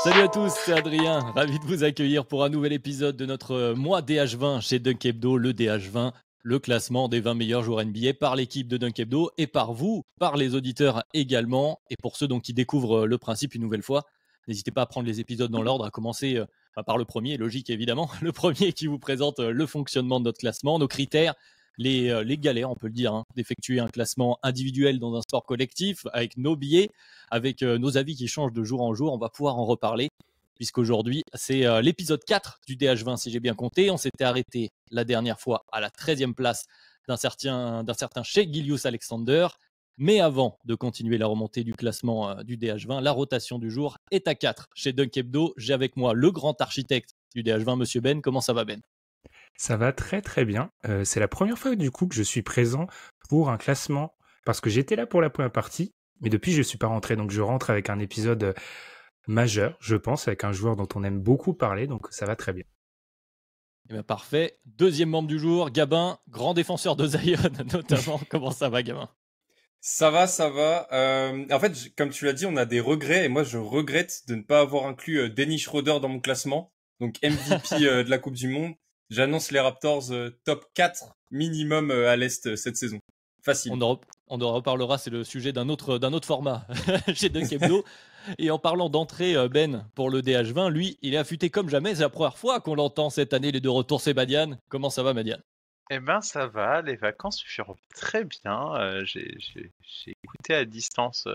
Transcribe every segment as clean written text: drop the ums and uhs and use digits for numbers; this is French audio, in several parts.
Salut à tous, c'est Adrien, ravi de vous accueillir pour un nouvel épisode de notre mois DH20 chez Dunk Hebdo, le DH20, le classement des 20 meilleurs joueurs NBA par l'équipe de Dunk Hebdo et par vous, par les auditeurs également. Et pour ceux donc qui découvrent le principe une nouvelle fois, n'hésitez pas à prendre les épisodes dans l'ordre, à commencer par le premier, logique évidemment, le premier qui vous présente le fonctionnement de notre classement, nos critères, les galères, on peut le dire, d'effectuer un classement individuel dans un sport collectif avec nos billets, avec nos avis qui changent de jour en jour. On va pouvoir en reparler puisqu'aujourd'hui, c'est l'épisode 4 du DH20, si j'ai bien compté. On s'était arrêté la dernière fois à la 13e place d'un certain Shai Gilgeous-Alexander. Mais avant de continuer la remontée du classement du DH20, la rotation du jour est à 4 chez Dunk Hebdo. J'ai avec moi le grand architecte du DH20, Monsieur Ben. Comment ça va, Ben? Ça va très très bien. C'est la première fois du coup que je suis présent pour un classement parce que j'étais là pour la première partie, mais depuis je ne suis pas rentré. Donc je rentre avec un épisode majeur, je pense, avec un joueur dont on aime beaucoup parler, donc ça va très bien. Eh bien, parfait. Deuxième membre du jour, Gabin, grand défenseur de Zion notamment. Comment ça va, Gabin? Ça va, ça va. En fait, comme tu l'as dit, on a des regrets et moi je regrette de ne pas avoir inclus Dennis Schroeder dans mon classement. Donc MVP de la Coupe du Monde. J'annonce les Raptors top 4 minimum à l'Est cette saison. Facile. On en reparlera, c'est le sujet d'un autre format chez Dunk Hebdo. Et en parlant d'entrée, Ben, pour le DH20, lui, il est affûté comme jamais. C'est la première fois qu'on l'entend cette année, les deux retours, c'est Madiane. Comment ça va, Madiane? Eh ben ça va, les vacances furent très bien. J'ai écouté à distance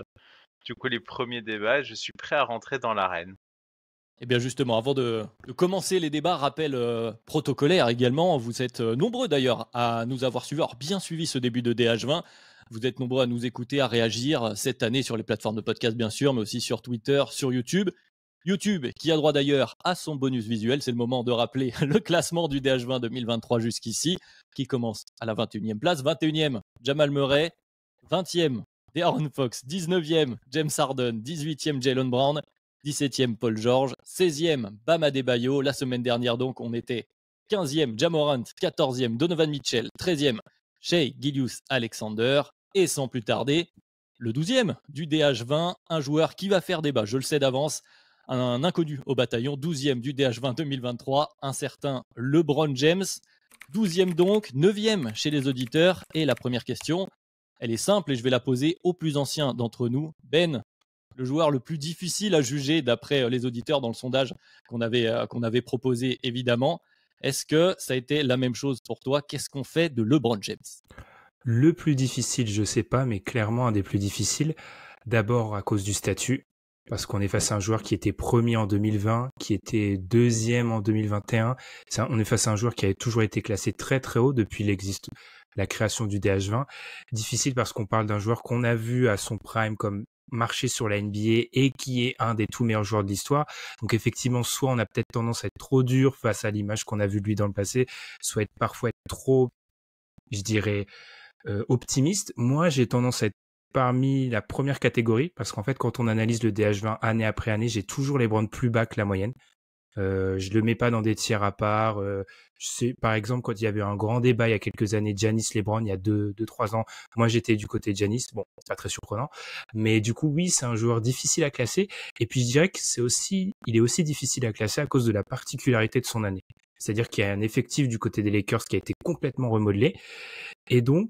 du coup les premiers débats et je suis prêt à rentrer dans l'arène. Eh bien justement, avant de commencer les débats, rappel protocolaire également, vous êtes nombreux d'ailleurs à nous avoir suivis, alors bien suivi ce début de DH20, vous êtes nombreux à nous écouter, à réagir cette année sur les plateformes de podcast bien sûr, mais aussi sur Twitter, sur YouTube. YouTube qui a droit d'ailleurs à son bonus visuel, c'est le moment de rappeler le classement du DH20 2023 jusqu'ici, qui commence à la 21e place, 21e Jamal Murray, 20e De'Aaron Fox, 19e James Harden, 18e Jaylen Brown, 17e Paul George, 16e Bam Adebayo. La semaine dernière donc on était 15e Ja Morant, 14e Donovan Mitchell, 13e Shai Gilgeous-Alexander et sans plus tarder le 12e du DH20, un joueur qui va faire débat, je le sais d'avance, un inconnu au bataillon, 12e du DH20 2023, un certain LeBron James, 12e donc, 9e chez les auditeurs. Et la première question, elle est simple et je vais la poser au plus ancien d'entre nous. Ben, le joueur le plus difficile à juger d'après les auditeurs dans le sondage qu'on avait proposé évidemment. Est-ce que ça a été la même chose pour toi? Qu'est-ce qu'on fait de LeBron James? Le plus difficile, je sais pas, mais clairement un des plus difficiles. D'abord à cause du statut, parce qu'on est face à un joueur qui était premier en 2020, qui était deuxième en 2021. On est face à un joueur qui avait toujours été classé très très haut depuis la création du DH20. Difficile parce qu'on parle d'un joueur qu'on a vu à son prime comme marcher sur la NBA et qui est un des tout meilleurs joueurs de l'histoire. Donc effectivement, soit on a peut-être tendance à être trop dur face à l'image qu'on a vue de lui dans le passé, soit parfois être trop, je dirais, optimiste. Moi, j'ai tendance à être parmi la première catégorie parce qu'en fait, quand on analyse le DH20 année après année, j'ai toujours les Browns plus bas que la moyenne. Je le mets pas dans des tiers à part. Je sais, par exemple, quand il y avait un grand débat il y a quelques années, Giannis LeBron, il y a 3 ans, moi j'étais du côté de Giannis. Bon, c'est pas très surprenant, mais du coup, oui, c'est un joueur difficile à classer. Et puis je dirais que il est aussi difficile à classer à cause de la particularité de son année. C'est-à-dire qu'il y a un effectif du côté des Lakers qui a été complètement remodelé, et donc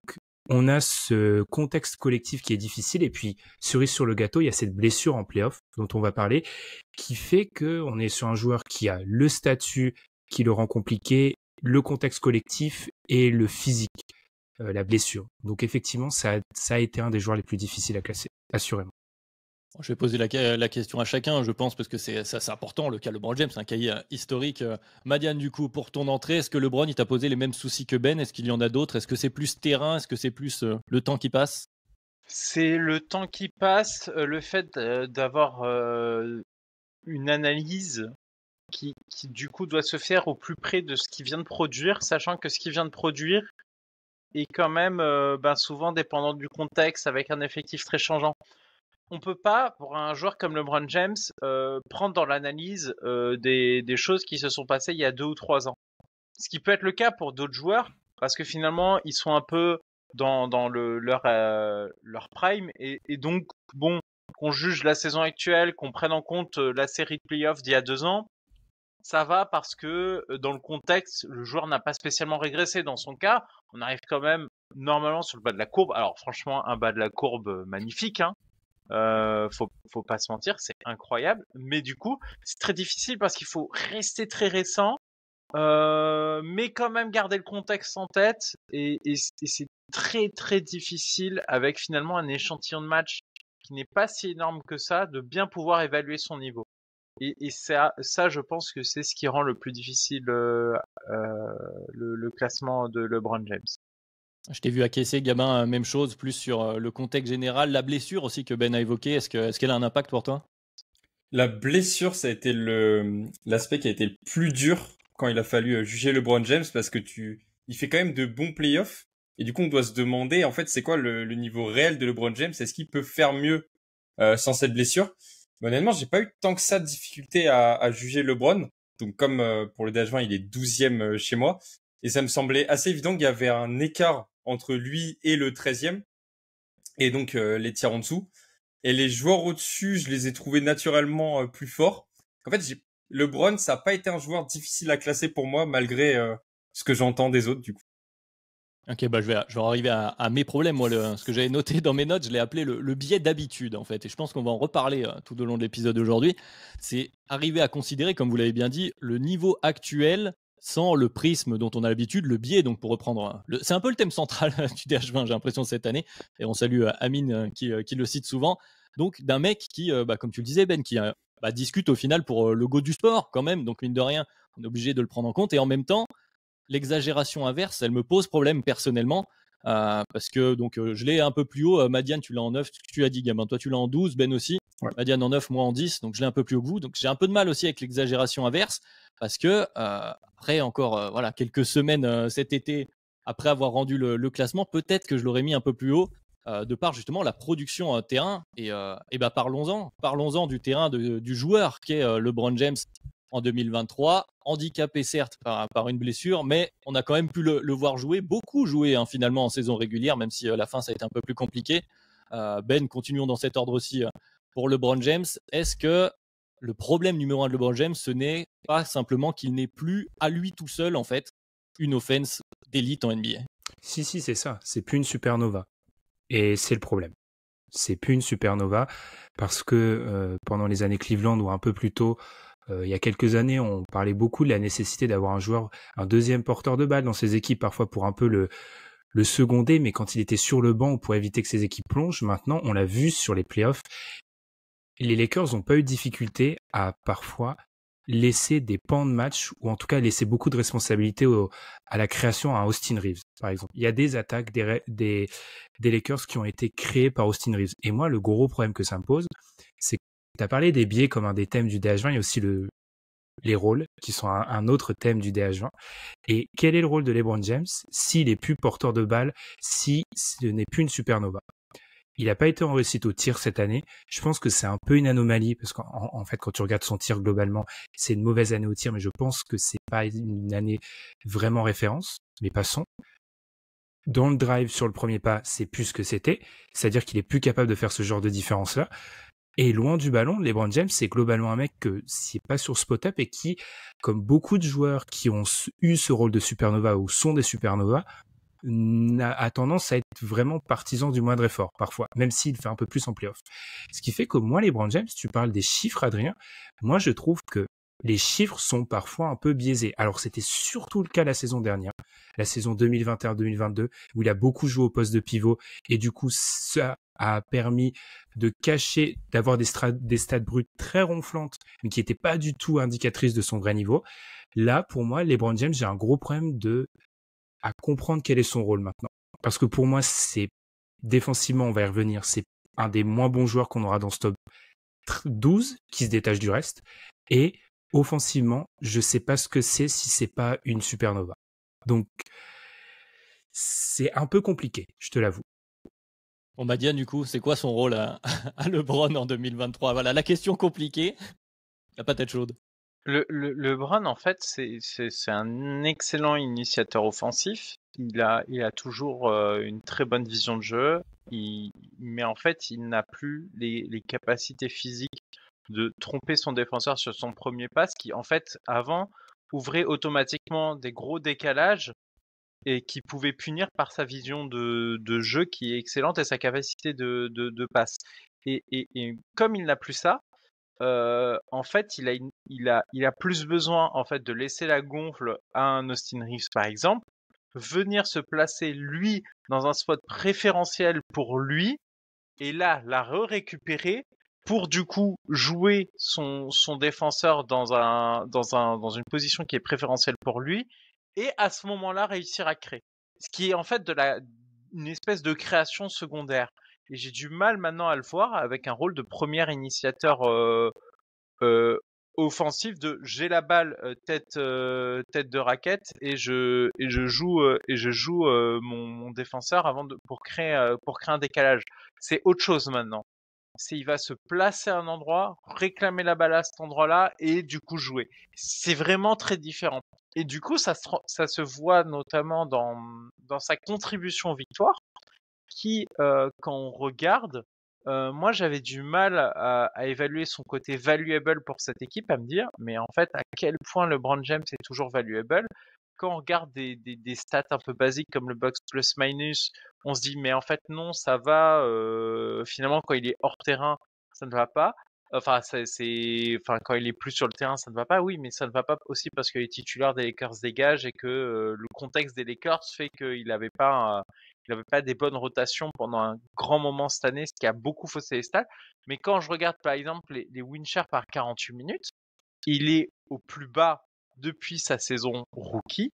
on a ce contexte collectif qui est difficile. Et puis, cerise sur le gâteau, il y a cette blessure en play-off dont on va parler, qui fait qu'on est sur un joueur qui a le statut qui le rend compliqué, le contexte collectif et le physique, la blessure. Donc effectivement, ça a été un des joueurs les plus difficiles à classer, assurément. Je vais poser la question à chacun, je pense, parce que c'est important, le cas LeBron James, c'est un cahier historique. Madiane, du coup, pour ton entrée, est-ce que LeBron, il t'a posé les mêmes soucis que Ben? Est-ce qu'il y en a d'autres? Est-ce que c'est plus terrain? Est-ce que c'est plus le temps qui passe? C'est le temps qui passe, le fait d'avoir une analyse qui du coup doit se faire au plus près de ce qu'il vient de produire, sachant que ce qu'il vient de produire est quand même souvent dépendant du contexte avec un effectif très changeant. On peut pas, pour un joueur comme LeBron James, prendre dans l'analyse des choses qui se sont passées il y a 2 ou 3 ans. Ce qui peut être le cas pour d'autres joueurs, parce que finalement, ils sont un peu dans leur prime, et donc, bon, qu'on juge la saison actuelle, qu'on prenne en compte la série de playoffs d'il y a 2 ans, ça va parce que dans le contexte, le joueur n'a pas spécialement régressé. Dans son cas, on arrive quand même normalement sur le bas de la courbe. Alors franchement, un bas de la courbe magnifique, hein. Faut pas se mentir, c'est incroyable. Mais du coup, c'est très difficile parce qu'il faut rester très récent, mais quand même garder le contexte en tête. Et c'est très très difficile avec finalement un échantillon de match qui n'est pas si énorme que ça, de bien pouvoir évaluer son niveau. Et ça, je pense que c'est ce qui rend le plus difficile le classement de LeBron James. Je t'ai vu acquiescer, Gabin, même chose, plus sur le contexte général. La blessure aussi que Ben a évoquée, est-ce qu'elle a un impact pour toi? La blessure, ça a été l'aspect qui a été le plus dur quand il a fallu juger LeBron James parce que il fait quand même de bons playoffs. Et du coup, on doit se demander, en fait, c'est quoi le niveau réel de LeBron James? Est-ce qu'il peut faire mieux sans cette blessure? Mais honnêtement, j'ai pas eu tant que ça de difficulté à juger LeBron. Donc, comme pour le DH20, il est 12e chez moi. Et ça me semblait assez évident qu'il y avait un écart entre lui et le 13e. Et donc, les tiers en dessous. Et les joueurs au-dessus, je les ai trouvés naturellement plus forts. En fait, LeBron, ça n'a pas été un joueur difficile à classer pour moi, malgré ce que j'entends des autres, du coup. Ok, bah je vais arriver à mes problèmes. Moi, ce que j'avais noté dans mes notes, je l'ai appelé le biais d'habitude, en fait. Et je pense qu'on va en reparler tout au long de l'épisode d'aujourd'hui. C'est arriver à considérer, comme vous l'avez bien dit, le niveau actuel sans le prisme dont on a l'habitude, le biais. Donc, pour reprendre, c'est un peu le thème central du DH20, j'ai l'impression, cette année. Et on salue Amine qui le cite souvent. Donc, d'un mec qui, comme tu le disais, Ben, qui discute au final pour le go du sport, quand même. Donc, mine de rien, on est obligé de le prendre en compte. Et en même temps, l'exagération inverse, elle me pose problème personnellement. Parce que donc je l'ai un peu plus haut. Madiane, tu l'as en 9, tu as dit, gamin. Toi, tu l'as en 12, Ben aussi. Ouais. Madiane en 9, moi en 10. Donc je l'ai un peu plus haut que vous. Donc j'ai un peu de mal aussi avec l'exagération inverse. Parce que après encore quelques semaines cet été, après avoir rendu le classement, peut-être que je l'aurais mis un peu plus haut. De par justement la production terrain. Et parlons-en du terrain du joueur qui est LeBron James en 2023, handicapé certes par une blessure, mais on a quand même pu le voir jouer, beaucoup jouer finalement en saison régulière, même si la fin ça a été un peu plus compliqué. Ben, continuons dans cet ordre aussi pour LeBron James. Est-ce que le problème numéro 1 de LeBron James, ce n'est pas simplement qu'il n'est plus à lui tout seul en fait une offense d'élite en NBA? Si, c'est ça. C'est plus une supernova. Et c'est le problème. C'est plus une supernova parce que pendant les années Cleveland ou un peu plus tôt, il y a quelques années, on parlait beaucoup de la nécessité d'avoir un deuxième porteur de balle dans ses équipes, parfois pour un peu le seconder, mais quand il était sur le banc pour éviter que ses équipes plongent. Maintenant, on l'a vu sur les playoffs, les Lakers n'ont pas eu de difficulté à parfois laisser des pans de match, ou en tout cas laisser beaucoup de responsabilités à la création à Austin Reeves, par exemple. Il y a des attaques des Lakers qui ont été créées par Austin Reeves. Et moi, le gros problème que ça me pose, c'est que tu as parlé des biais comme un des thèmes du DH20, il y a aussi les rôles, qui sont un autre thème du DH20. Et quel est le rôle de LeBron James s'il est plus porteur de balle, si ce n'est plus une supernova? Il n'a pas été en réussite au tir cette année. Je pense que c'est un peu une anomalie parce qu'en fait, quand tu regardes son tir globalement, c'est une mauvaise année au tir, mais je pense que c'est pas une année vraiment référence. Mais passons. Dans le drive sur le premier pas, c'est plus ce que c'était. C'est-à-dire qu'il est plus capable de faire ce genre de différence-là. Et loin du ballon, LeBron James, c'est globalement un mec que c'est pas sur spot-up et qui, comme beaucoup de joueurs qui ont eu ce rôle de supernova ou sont des supernovas, a tendance à être vraiment partisan du moindre effort, parfois, même s'il fait un peu plus en playoff. Ce qui fait que moi, LeBron James, tu parles des chiffres, Adrien, moi je trouve que les chiffres sont parfois un peu biaisés. Alors c'était surtout le cas la saison dernière, la saison 2021-2022, où il a beaucoup joué au poste de pivot, et du coup ça a permis de cacher, d'avoir des stats brutes très ronflantes, mais qui n'étaient pas du tout indicatrices de son vrai niveau. Là, pour moi, LeBron James, j'ai un gros problème à comprendre quel est son rôle maintenant. Parce que pour moi, c'est défensivement, on va y revenir, c'est un des moins bons joueurs qu'on aura dans ce top 12 qui se détache du reste. Et offensivement, je sais pas ce que c'est si c'est pas une supernova. Donc, c'est un peu compliqué, je te l'avoue. Bon, Madiane, du coup, c'est quoi son rôle à LeBron en 2023? Voilà, la question compliquée. La patate chaude. LeBron, en fait, c'est un excellent initiateur offensif. il a toujours une très bonne vision de jeu, mais en fait, il n'a plus les capacités physiques de tromper son défenseur sur son premier pass, qui en fait, avant, ouvrait automatiquement des gros décalages et qui pouvait punir par sa vision de jeu qui est excellente et sa capacité de passe. Et comme il n'a plus ça, en fait, il a plus besoin en fait de laisser la gonfle à un Austin Reeves par exemple, venir se placer lui dans un spot préférentiel pour lui, et là la récupérer pour du coup jouer son défenseur dans une position qui est préférentielle pour lui, et à ce moment-là réussir à créer. Ce qui est en fait une espèce de création secondaire. Et j'ai du mal maintenant à le voir avec un rôle de premier initiateur euh, offensif de j'ai la balle tête de raquette et je joue mon défenseur pour créer un décalage. C'est autre chose maintenant. Il va se placer à un endroit, réclamer la balle à cet endroit-là et du coup jouer. C'est vraiment très différent. Et du coup, ça se voit notamment dans sa contribution aux victoires, qui, quand on regarde, moi j'avais du mal à évaluer son côté valuable pour cette équipe, à me dire, mais en fait, à quel point LeBron James est toujours valuable. Quand on regarde des stats un peu basiques comme le box plus minus, on se dit, mais en fait, non, ça va. Finalement, quand il est hors terrain, ça ne va pas. Enfin, quand il est plus sur le terrain, ça ne va pas. Oui, mais ça ne va pas aussi parce que les titulaires des Lakers dégagent et que le contexte des Lakers fait qu'il n'avait pas des bonnes rotations pendant un grand moment cette année, ce qui a beaucoup faussé les stats. Mais quand je regarde par exemple les win shares par 48 minutes, il est au plus bas depuis sa saison rookie.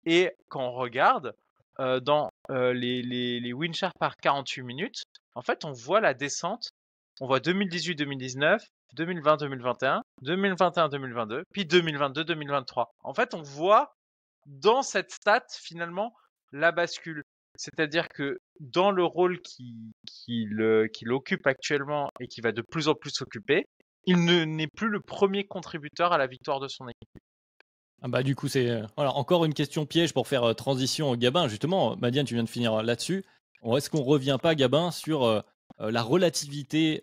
Et quand on regarde dans les win shares par 48 minutes, en fait, on voit la descente. On voit 2018-2019, 2020-2021, 2021-2022, puis 2022-2023. En fait, on voit dans cette stat, finalement, la bascule. C'est-à-dire que dans le rôle qu'il occupe actuellement et qui va de plus en plus s'occuper, il n'est plus le premier contributeur à la victoire de son équipe. Ah bah du coup, c'est voilà, encore une question piège pour faire transition au Gabin. Justement, Madiane, tu viens de finir là-dessus. Est-ce qu'on revient pas, Gabin, sur la relativité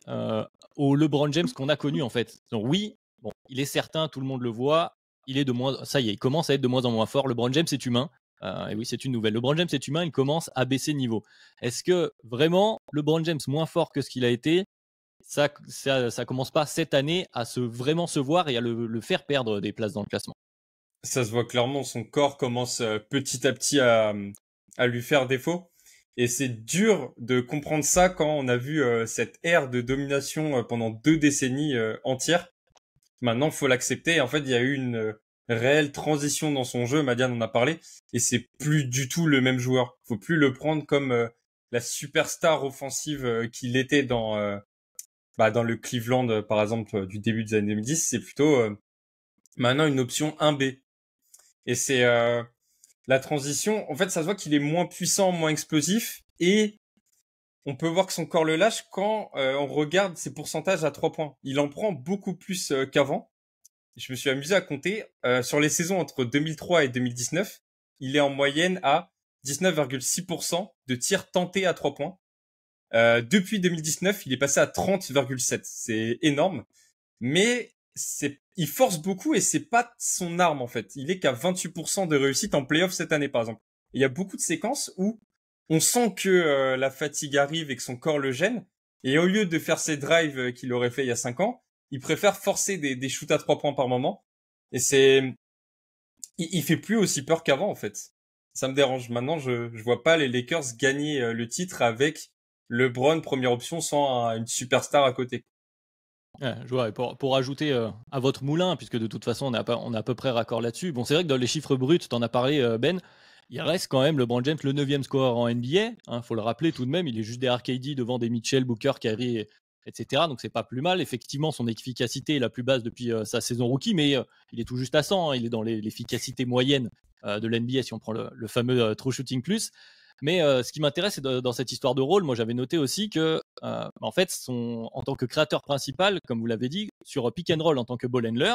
au LeBron James qu'on a connu en fait? Donc, oui, bon, il est certain, tout le monde le voit, il est de moins, ça y est, il commence à être de moins en moins fort. LeBron James est humain. Et oui, c'est une nouvelle. LeBron James est humain, il commence à baisser de niveau. Est-ce que vraiment LeBron James moins fort que ce qu'il a été, ça commence pas cette année à vraiment se voir et à le faire perdre des places dans le classement? Ça se voit clairement, son corps commence petit à petit à lui faire défaut. Et c'est dur de comprendre ça quand on a vu cette ère de domination pendant 2 décennies entières. Maintenant, faut l'accepter. En fait, il y a eu une réelle transition dans son jeu. Madiane en a parlé. Et c'est plus du tout le même joueur. Faut plus le prendre comme la superstar offensive qu'il était dans le Cleveland, par exemple, du début des années 2010. C'est plutôt maintenant une option 1B. Et c'est la transition. En fait, ça se voit qu'il est moins puissant, moins explosif. Et on peut voir que son corps le lâche quand on regarde ses pourcentages à 3 points. Il en prend beaucoup plus qu'avant. Je me suis amusé à compter. Sur les saisons entre 2003 et 2019, il est en moyenne à 19,6% de tirs tentés à 3 points. Depuis 2019, il est passé à 30,7%. C'est énorme. Mais il force beaucoup et c'est pas son arme en fait. Il est qu'à 28% de réussite en playoff cette année par exemple. Il y a beaucoup de séquences où on sent que la fatigue arrive et que son corps le gêne. Et au lieu de faire ses drives qu'il aurait fait il y a 5 ans, il préfère forcer des shoots à 3 points par moment. Et il fait plus aussi peur qu'avant en fait. Ça me dérange. Maintenant, je vois pas les Lakers gagner le titre avec LeBron première option sans une superstar à côté. Ouais, je vois. Et pour ajouter à votre moulin, puisque de toute façon on est à peu près raccord là-dessus. Bon, c'est vrai que dans les chiffres bruts, tu en as parlé, Ben, il reste quand même LeBron James le 9e scoreur en NBA. Faut le rappeler tout de même. Il est juste derrière KD, devant des Mitchell, Booker, Kyrie, etc. Donc c'est pas plus mal. Effectivement, son efficacité est la plus basse depuis sa saison rookie, mais il est tout juste à 100. Il est dans l'efficacité moyenne de l'NBA si on prend le fameux True Shooting Plus. Mais ce qui m'intéresse, c'est dans cette histoire de rôle, moi j'avais noté aussi que, en fait, en tant que créateur principal, comme vous l'avez dit, sur pick and roll en tant que ball handler,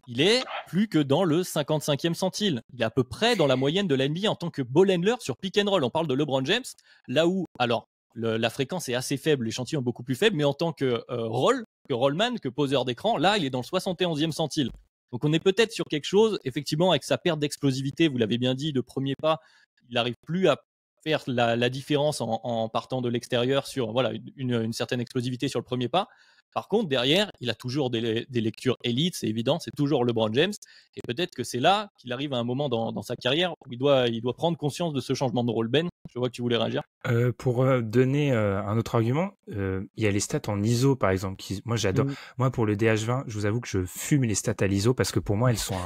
il est plus que dans le 55e centile. Il est à peu près dans la moyenne de la NBA en tant que ball handler sur pick and roll. On parle de LeBron James, là où, alors, la fréquence est assez faible, l'échantillon est beaucoup plus faible, mais en tant que rollman, que poseur d'écran, là, il est dans le 71e centile. Donc on est peut-être sur quelque chose, effectivement, avec sa perte d'explosivité, vous l'avez bien dit, de premier pas, il n'arrive plus à faire la différence en partant de l'extérieur sur voilà, une certaine explosivité sur le premier pas. Par contre, derrière, il a toujours des lectures élites, c'est évident, c'est toujours LeBron James. Et peut-être que c'est là qu'il arrive à un moment dans sa carrière où il doit prendre conscience de ce changement de rôle. Ben, je vois que tu voulais réagir. Pour donner un autre argument, il y a les stats en ISO, par exemple. Moi, j'adore. Moi, pour le DH20, je vous avoue que je fume les stats à l'ISO parce que pour moi, elles sont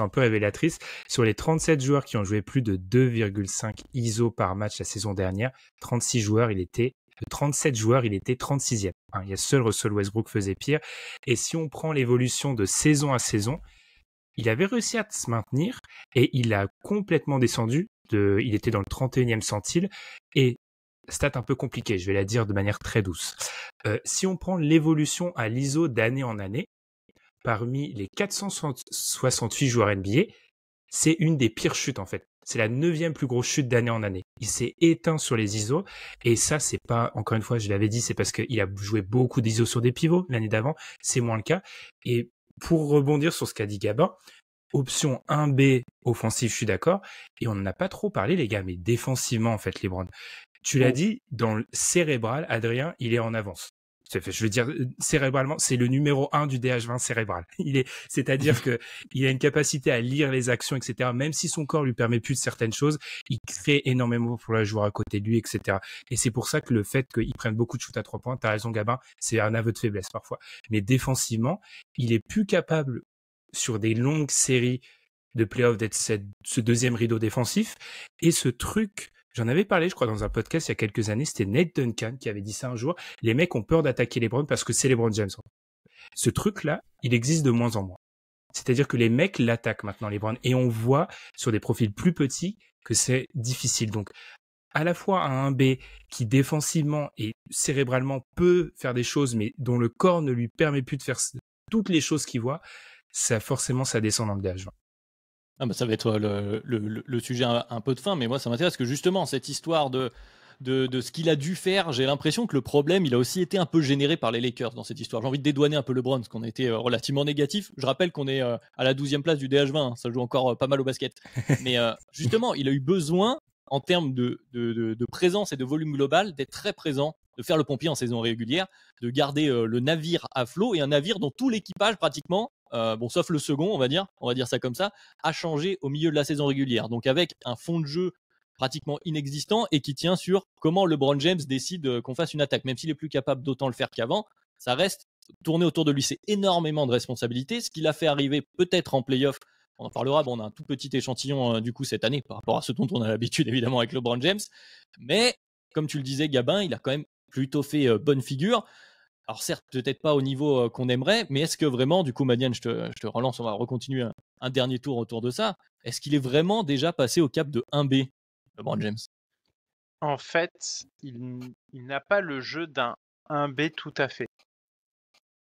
un peu révélatrices. Sur les 37 joueurs qui ont joué plus de 2,5 ISO par match la saison dernière, 37 joueurs, il était 36e. Il y a seul Russell Westbrook faisait pire. Et si on prend l'évolution de saison à saison, il avait réussi à se maintenir et il a complètement descendu. Il était dans le 31e centile. Et stat un peu compliquée, je vais la dire de manière très douce. Si on prend l'évolution à l'ISO d'année en année, parmi les 468 joueurs NBA, c'est une des pires chutes en fait. C'est la 9e plus grosse chute d'année en année. Il s'est éteint sur les ISO et ça, c'est pas, encore une fois, je l'avais dit, c'est parce qu'il a joué beaucoup d'ISO sur des pivots l'année d'avant. C'est moins le cas. Et pour rebondir sur ce qu'a dit Gabin, option 1B offensive, je suis d'accord. Et on n'en a pas trop parlé, les gars, mais défensivement, en fait, LeBron. Tu l'as dit, dans le cérébral, Adrien, il est en avance. Je veux dire, cérébralement, c'est le numéro 1 du DH20 cérébral. C'est-à-dire que il a une capacité à lire les actions, etc. Même si son corps lui permet plus de certaines choses, il crée énormément pour le joueur à côté de lui, etc. Et c'est pour ça que le fait qu'il prenne beaucoup de shoot à 3 points, t'as raison, Gabin, c'est un aveu de faiblesse parfois. Mais défensivement, il est plus capable sur des longues séries de playoffs d'être ce deuxième rideau défensif. Et ce truc, j'en avais parlé, je crois, dans un podcast il y a quelques années, c'était Nate Duncan qui avait dit ça un jour. Les mecs ont peur d'attaquer LeBron parce que c'est LeBron James. Ce truc-là, il existe de moins en moins. C'est-à-dire que les mecs l'attaquent maintenant, LeBron. Et on voit sur des profils plus petits que c'est difficile. Donc, à la fois un 1B qui défensivement et cérébralement peut faire des choses, mais dont le corps ne lui permet plus de faire toutes les choses qu'il voit, ça forcément, ça descend dans le DH20. Ah bah ça va être le sujet un peu de fin, mais moi ça m'intéresse que justement cette histoire de ce qu'il a dû faire, j'ai l'impression que le problème il a aussi été un peu généré par les Lakers dans cette histoire. J'ai envie de dédouaner un peu LeBron parce qu'on a été relativement négatif. Je rappelle qu'on est à la 12e place du DH20, hein, ça joue encore pas mal au basket. Mais justement, il a eu besoin en termes de présence et de volume global d'être très présent, de faire le pompier en saison régulière, de garder le navire à flot et un navire dont tout l'équipage pratiquement sauf le second, on va dire ça comme ça, a changé au milieu de la saison régulière. Donc avec un fond de jeu pratiquement inexistant et qui tient sur comment LeBron James décide qu'on fasse une attaque. Même s'il est plus capable d'autant le faire qu'avant, ça reste tourné autour de lui. C'est énormément de responsabilités. Ce qu'il a fait arriver peut-être en play-off, on en parlera, on a un tout petit échantillon du coup cette année par rapport à ce dont on a l'habitude évidemment avec LeBron James. Mais comme tu le disais Gabin, il a quand même plutôt fait bonne figure. Alors certes, peut-être pas au niveau qu'on aimerait, mais est-ce que vraiment, du coup Madiane, je te relance, on va recontinuer un dernier tour autour de ça. Est-ce qu'il est vraiment déjà passé au cap de 1B, LeBron James? En fait, il n'a pas le jeu d'un 1B tout à fait.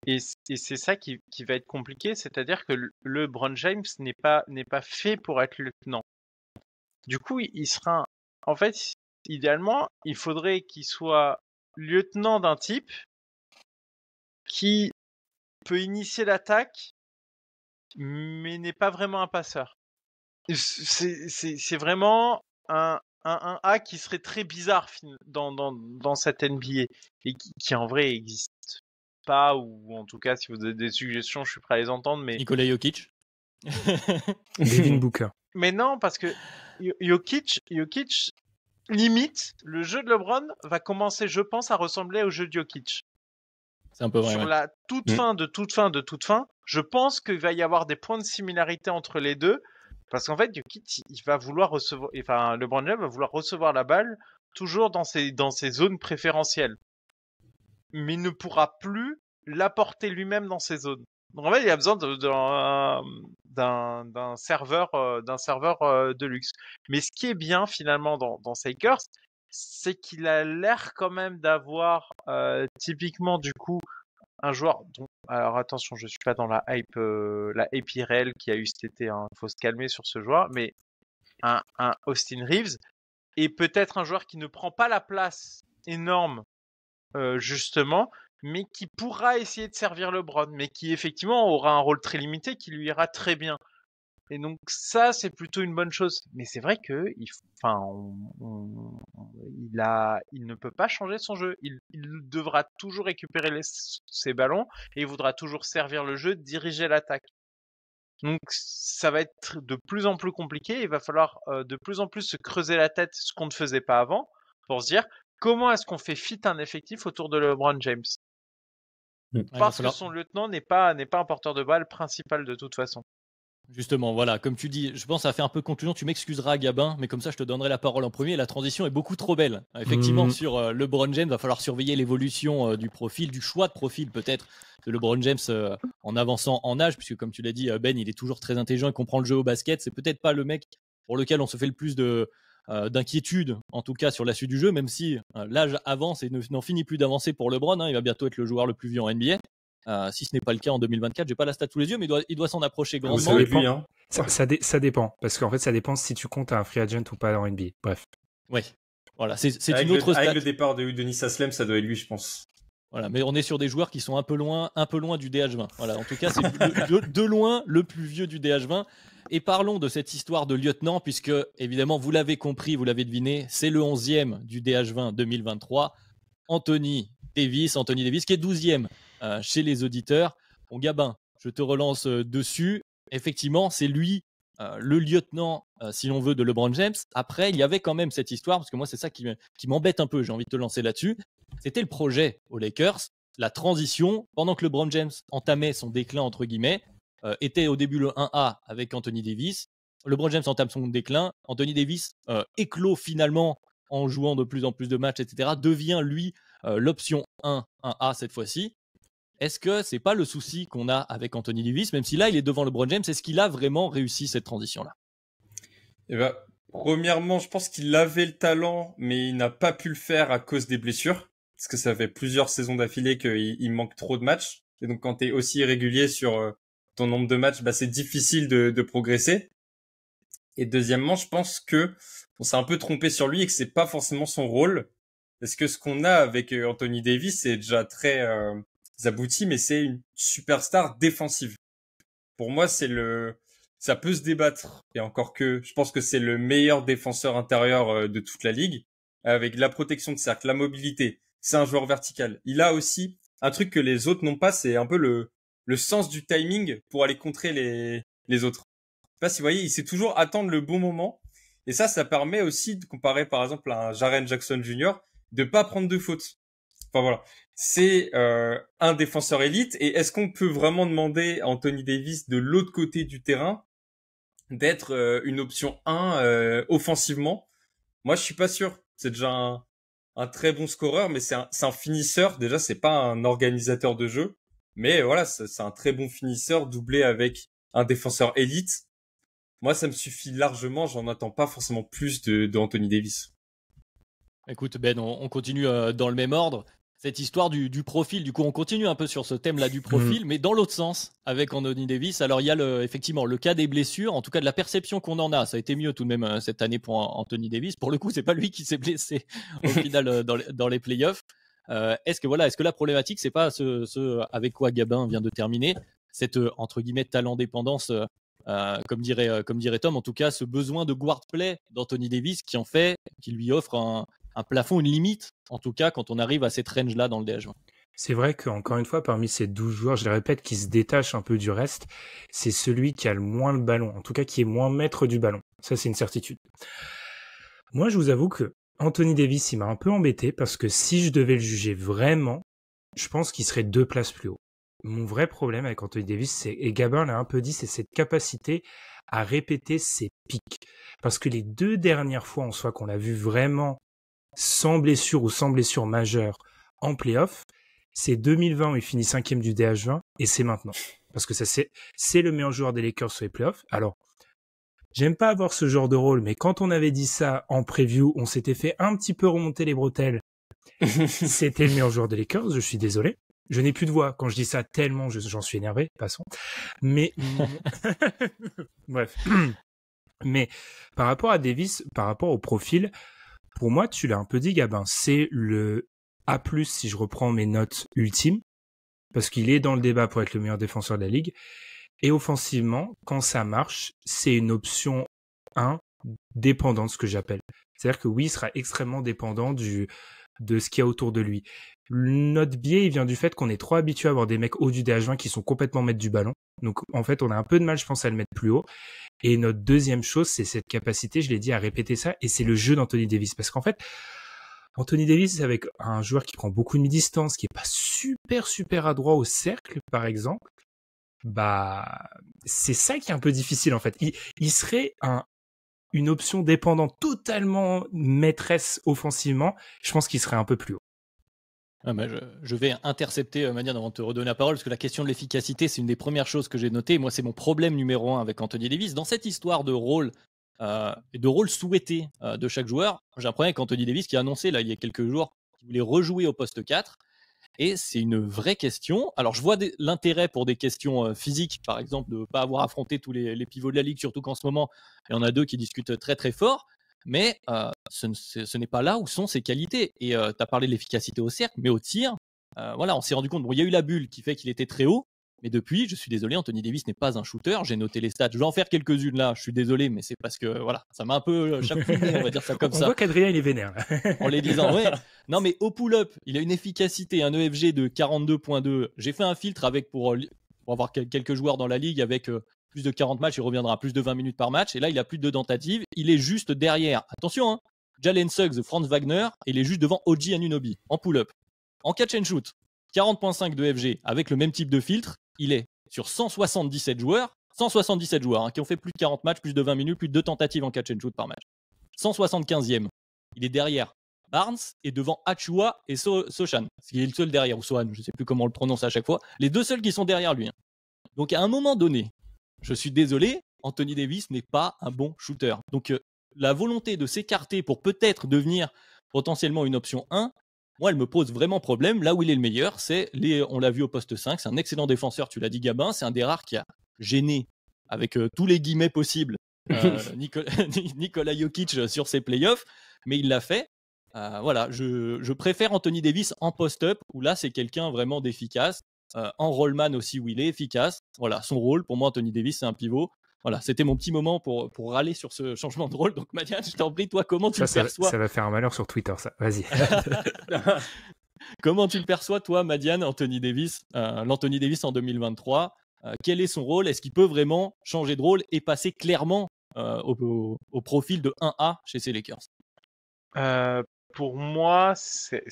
Et c'est ça qui va être compliqué, c'est-à-dire que le LeBron James n'est pas fait pour être lieutenant. Du coup, il sera... En fait, idéalement, il faudrait qu'il soit lieutenant d'un type qui peut initier l'attaque, mais n'est pas vraiment un passeur. C'est vraiment un A qui serait très bizarre dans cette NBA et qui en vrai existe pas, ou en tout cas, si vous avez des suggestions, je suis prêt à les entendre. Mais Nikola Jokic. Devin Booker. Mais non, parce que Jokic, limite, le jeu de LeBron va commencer, je pense, à ressembler au jeu de Jokic. C'est un peu vrai. Sur la toute fin, je pense qu'il va y avoir des points de similarité entre les deux. Parce qu'en fait, Jokic, il va vouloir recevoir, enfin, LeBron James va vouloir recevoir la balle toujours dans ses zones préférentielles. Mais il ne pourra plus l'apporter lui-même dans ces zones. Donc en fait, il a besoin d'un serveur de luxe. Mais ce qui est bien finalement dans Lakers, c'est qu'il a l'air quand même d'avoir typiquement du coup un joueur dont alors attention, je suis pas dans la hype irréelle qu'il y a eu cet été. Faut se calmer sur ce joueur, mais un Austin Reeves est peut-être un joueur qui ne prend pas la place énorme, justement, mais qui pourra essayer de servir LeBron, mais qui effectivement aura un rôle très limité, qui lui ira très bien. Et donc ça, c'est plutôt une bonne chose. Mais c'est vrai que, il ne peut pas changer son jeu. Il devra toujours récupérer ses ballons et il voudra toujours servir le jeu, diriger l'attaque. Donc ça va être de plus en plus compliqué. Il va falloir de plus en plus se creuser la tête, ce qu'on ne faisait pas avant, pour se dire comment est-ce qu'on fait fit un effectif autour de LeBron James. Parce que son lieutenant n'est pas un porteur de balle principal de toute façon. Justement, voilà, comme tu dis, je pense que ça a fait un peu conclusion. Tu m'excuseras, Gabin, mais comme ça, je te donnerai la parole en premier. La transition est beaucoup trop belle. Effectivement, sur LeBron James, va falloir surveiller l'évolution du profil, du choix de profil peut-être de LeBron James en avançant en âge, puisque comme tu l'as dit, Ben, il est toujours très intelligent et comprend le jeu au basket. C'est peut-être pas le mec pour lequel on se fait le plus d'inquiétude, en tout cas sur la suite du jeu, même si l'âge avance et n'en finit plus d'avancer pour LeBron. Il va bientôt être le joueur le plus vieux en NBA. Si ce n'est pas le cas en 2024, j'ai pas la stat sous les yeux, mais il doit s'en approcher grandement. Ça dépend, parce qu'en fait, ça dépend si tu comptes un free agent ou pas en NBA. Bref. Oui, voilà, c'est une autre stat. Avec le départ de Udonis Haslem, ça doit être lui, je pense. Voilà, mais on est sur des joueurs qui sont un peu loin du DH20. Voilà, en tout cas, c'est de loin le plus vieux du DH20. Et parlons de cette histoire de lieutenant, puisque évidemment, vous l'avez compris, vous l'avez deviné, c'est le 11e du DH20 2023, Anthony Davis, qui est 12e chez les auditeurs. Bon, Gabin, je te relance dessus. Effectivement, c'est lui le lieutenant, si l'on veut, de LeBron James. Après, il y avait quand même cette histoire, parce que moi, c'est ça qui m'embête un peu. J'ai envie de te lancer là-dessus. C'était le projet aux Lakers, la transition, pendant que LeBron James entamait son déclin, entre guillemets, était au début le 1A avec Anthony Davis. LeBron James entame son déclin. Anthony Davis éclot finalement en jouant de plus en plus de matchs, etc., devient, lui, l'option 1A cette fois-ci. Est-ce que c'est pas le souci qu'on a avec Anthony Davis, même si là, il est devant LeBron James, est-ce qu'il a vraiment réussi cette transition-là? Eh ben, premièrement, je pense qu'il avait le talent, mais il n'a pas pu le faire à cause des blessures. Parce que ça fait plusieurs saisons d'affilée qu'il manque trop de matchs. Et donc, quand tu es aussi irrégulier sur ton nombre de matchs, c'est difficile de progresser. Et deuxièmement, je pense que on s'est un peu trompé sur lui et que c'est pas forcément son rôle. Parce que ce qu'on a avec Anthony Davis, c'est déjà très abouti, mais c'est une superstar défensive. Pour moi, ça peut se débattre. Et encore que, je pense que c'est le meilleur défenseur intérieur de toute la ligue. Avec la protection de cercle, la mobilité. C'est un joueur vertical. Il a aussi un truc que les autres n'ont pas, c'est un peu le sens du timing pour aller contrer les autres. Je sais pas si vous voyez, il sait toujours attendre le bon moment. Et ça permet aussi de comparer par exemple à un Jaren Jackson Jr. de pas prendre de fautes. Enfin voilà, c'est un défenseur élite. Et est-ce qu'on peut vraiment demander à Anthony Davis de l'autre côté du terrain d'être une option 1 offensivement? Moi, je suis pas sûr. C'est déjà un très bon scoreur, mais c'est un finisseur. Déjà, c'est pas un organisateur de jeu, mais voilà, c'est un très bon finisseur doublé avec un défenseur élite. Moi, ça me suffit largement. J'en attends pas forcément plus de Anthony Davis. Écoute, Ben, on continue dans le même ordre. Cette histoire du profil, du coup, on continue un peu sur ce thème-là du profil, mais dans l'autre sens, avec Anthony Davis. Alors, il y a effectivement le cas des blessures, en tout cas de la perception qu'on en a. Ça a été mieux tout de même cette année pour Anthony Davis. Pour le coup, c'est pas lui qui s'est blessé au final dans les playoffs. Est-ce que la problématique, c'est pas ce avec quoi Gabin vient de terminer, cette entre guillemets talent dépendance, comme dirait Tom, en tout cas, ce besoin de guard play d'Anthony Davis qui lui offre un plafond, une limite, en tout cas, quand on arrive à cette range-là dans le DH20. C'est vrai qu'encore une fois, parmi ces 12 joueurs, je le répète, qui se détachent un peu du reste, c'est celui qui a le moins le ballon, en tout cas qui est moins maître du ballon. Ça, c'est une certitude. Moi, je vous avoue que Anthony Davis, il m'a un peu embêté parce que si je devais le juger vraiment, je pense qu'il serait 2 places plus haut. Mon vrai problème avec Anthony Davis, et Gabin l'a un peu dit, c'est cette capacité à répéter ses pics. Parce que les 2 dernières fois en soi qu'on l'a vu vraiment sans blessure ou sans blessure majeure en play-off, c'est 2020 où il finit 5e du DH20 et c'est maintenant. Parce que ça, c'est le meilleur joueur des Lakers sur les play-offs. Alors, j'aime pas avoir ce genre de rôle, mais quand on avait dit ça en preview, on s'était fait un petit peu remonter les bretelles. C'était le meilleur joueur des Lakers, je suis désolé. Je n'ai plus de voix quand je dis ça tellement j'en suis énervé, passons. Mais bref. Mais par rapport à Davis, par rapport au profil, pour moi, tu l'as un peu dit, Gabin, c'est le A+, si je reprends mes notes ultimes, parce qu'il est dans le débat pour être le meilleur défenseur de la ligue. Et offensivement, quand ça marche, c'est une option 1 dépendante, ce que j'appelle. C'est-à-dire que oui, il sera extrêmement dépendant de ce qu'il y a autour de lui. Notre biais, il vient du fait qu'on est trop habitué à avoir des mecs haut du DH20 qui sont complètement maîtres du ballon. Donc, en fait, on a un peu de mal, je pense, à le mettre plus haut. Et notre deuxième chose, c'est cette capacité, je l'ai dit, à répéter ça, et c'est le jeu d'Anthony Davis. Parce qu'en fait, Anthony Davis, avec un joueur qui prend beaucoup de mi-distance, qui est pas super adroit au cercle, par exemple, bah, c'est ça qui est un peu difficile, en fait. Il serait une option dépendante totalement maîtresse offensivement. Je pense qu'il serait un peu plus haut. Ah bah, je vais intercepter Madiane avant de te redonner la parole, parce que la question de l'efficacité, c'est une des premières choses que j'ai notées. Moi, c'est mon problème numéro 1 avec Anthony Davis. Dans cette histoire de rôle et de rôle souhaité de chaque joueur, j'ai un problème avec Anthony Davis qui a annoncé là, il y a quelques jours qu'il voulait rejouer au poste 4. Et c'est une vraie question. Alors, je vois l'intérêt pour des questions physiques, par exemple, de ne pas avoir affronté tous les pivots de la ligue, surtout qu'en ce moment, il y en a 2 qui discutent très très fort. Mais ce n'est pas là où sont ses qualités. Et tu as parlé de l'efficacité au cercle, mais au tir, voilà, on s'est rendu compte. Bon, il y a eu la bulle qui fait qu'il était très haut, mais depuis, je suis désolé, Anthony Davis n'est pas un shooter. J'ai noté les stats. Je vais en faire quelques-unes là. Je suis désolé, mais c'est parce que voilà, ça m'a un peu chapouiné, on va dire ça comme ça. On voit qu'Adrien, il est vénère. En les disant, ouais. Non, mais au pull-up, il a une efficacité, un EFG de 42.2. J'ai fait un filtre avec pour avoir quelques joueurs dans la ligue avec plus de 40 matchs, il reviendra à plus de 20 minutes par match. Et là, il a plus de 2 tentatives. Il est juste derrière. Attention, hein, Jalen Suggs, Franz Wagner, et il est juste devant OG Anunoby en pull-up. En catch and shoot, 40.5 de FG avec le même type de filtre. Il est sur 177 joueurs hein, qui ont fait plus de 40 matchs, plus de 20 minutes, plus de 2 tentatives en catch and shoot par match. 175e. Il est derrière Barnes et devant Achua et Sochan. Il est le seul derrière, ou Sohan, je ne sais plus comment on le prononce à chaque fois. Les 2 seuls qui sont derrière lui. Hein. Donc à un moment donné, je suis désolé, Anthony Davis n'est pas un bon shooter. Donc la volonté de s'écarter pour peut-être devenir potentiellement une option 1, moi elle me pose vraiment problème. Là où il est le meilleur, on l'a vu au poste 5, c'est un excellent défenseur, tu l'as dit Gabin, c'est un des rares qui a gêné avec tous les guillemets possibles Nikola Jokic sur ses playoffs, mais il l'a fait. Voilà, je préfère Anthony Davis en post-up, où là c'est quelqu'un vraiment d'efficace. En rollman aussi, où il est efficace. Voilà, son rôle, pour moi, Anthony Davis, c'est un pivot. Voilà, c'était mon petit moment pour râler sur ce changement de rôle. Donc, Madiane, je t'en prie, toi, comment tu le perçois ? Ça va faire un malheur sur Twitter, ça. Vas-y. Comment tu le perçois, toi, Madiane, Anthony Davis, l'Anthony Davis en 2023 quel est son rôle ? Est-ce qu'il peut vraiment changer de rôle et passer clairement au profil de 1A chez ces Lakers ? Pour moi, c'est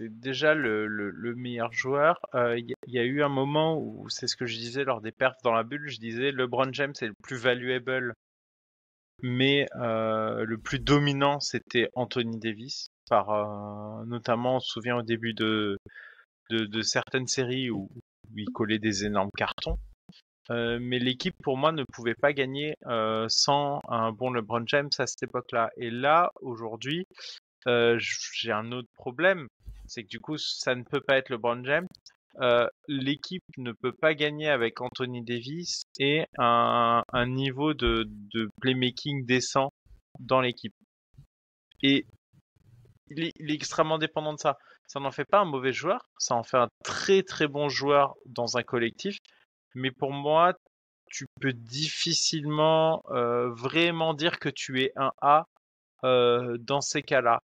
déjà le meilleur joueur. Il y a eu un moment où, c'est ce que je disais lors des perfs dans la bulle, je disais LeBron James est le plus valuable, mais le plus dominant, c'était Anthony Davis. Notamment, on se souvient au début de certaines séries où il collait des énormes cartons. Mais l'équipe, pour moi, ne pouvait pas gagner sans un bon LeBron James à cette époque-là. Et là, aujourd'hui, j'ai un autre problème, c'est que du coup, ça ne peut pas être LeBron James. L'équipe ne peut pas gagner avec Anthony Davis et un niveau de playmaking décent dans l'équipe. Et il est extrêmement dépendant de ça. Ça n'en fait pas un mauvais joueur, ça en fait un très très bon joueur dans un collectif. Mais pour moi, tu peux difficilement vraiment dire que tu es un A dans ces cas-là.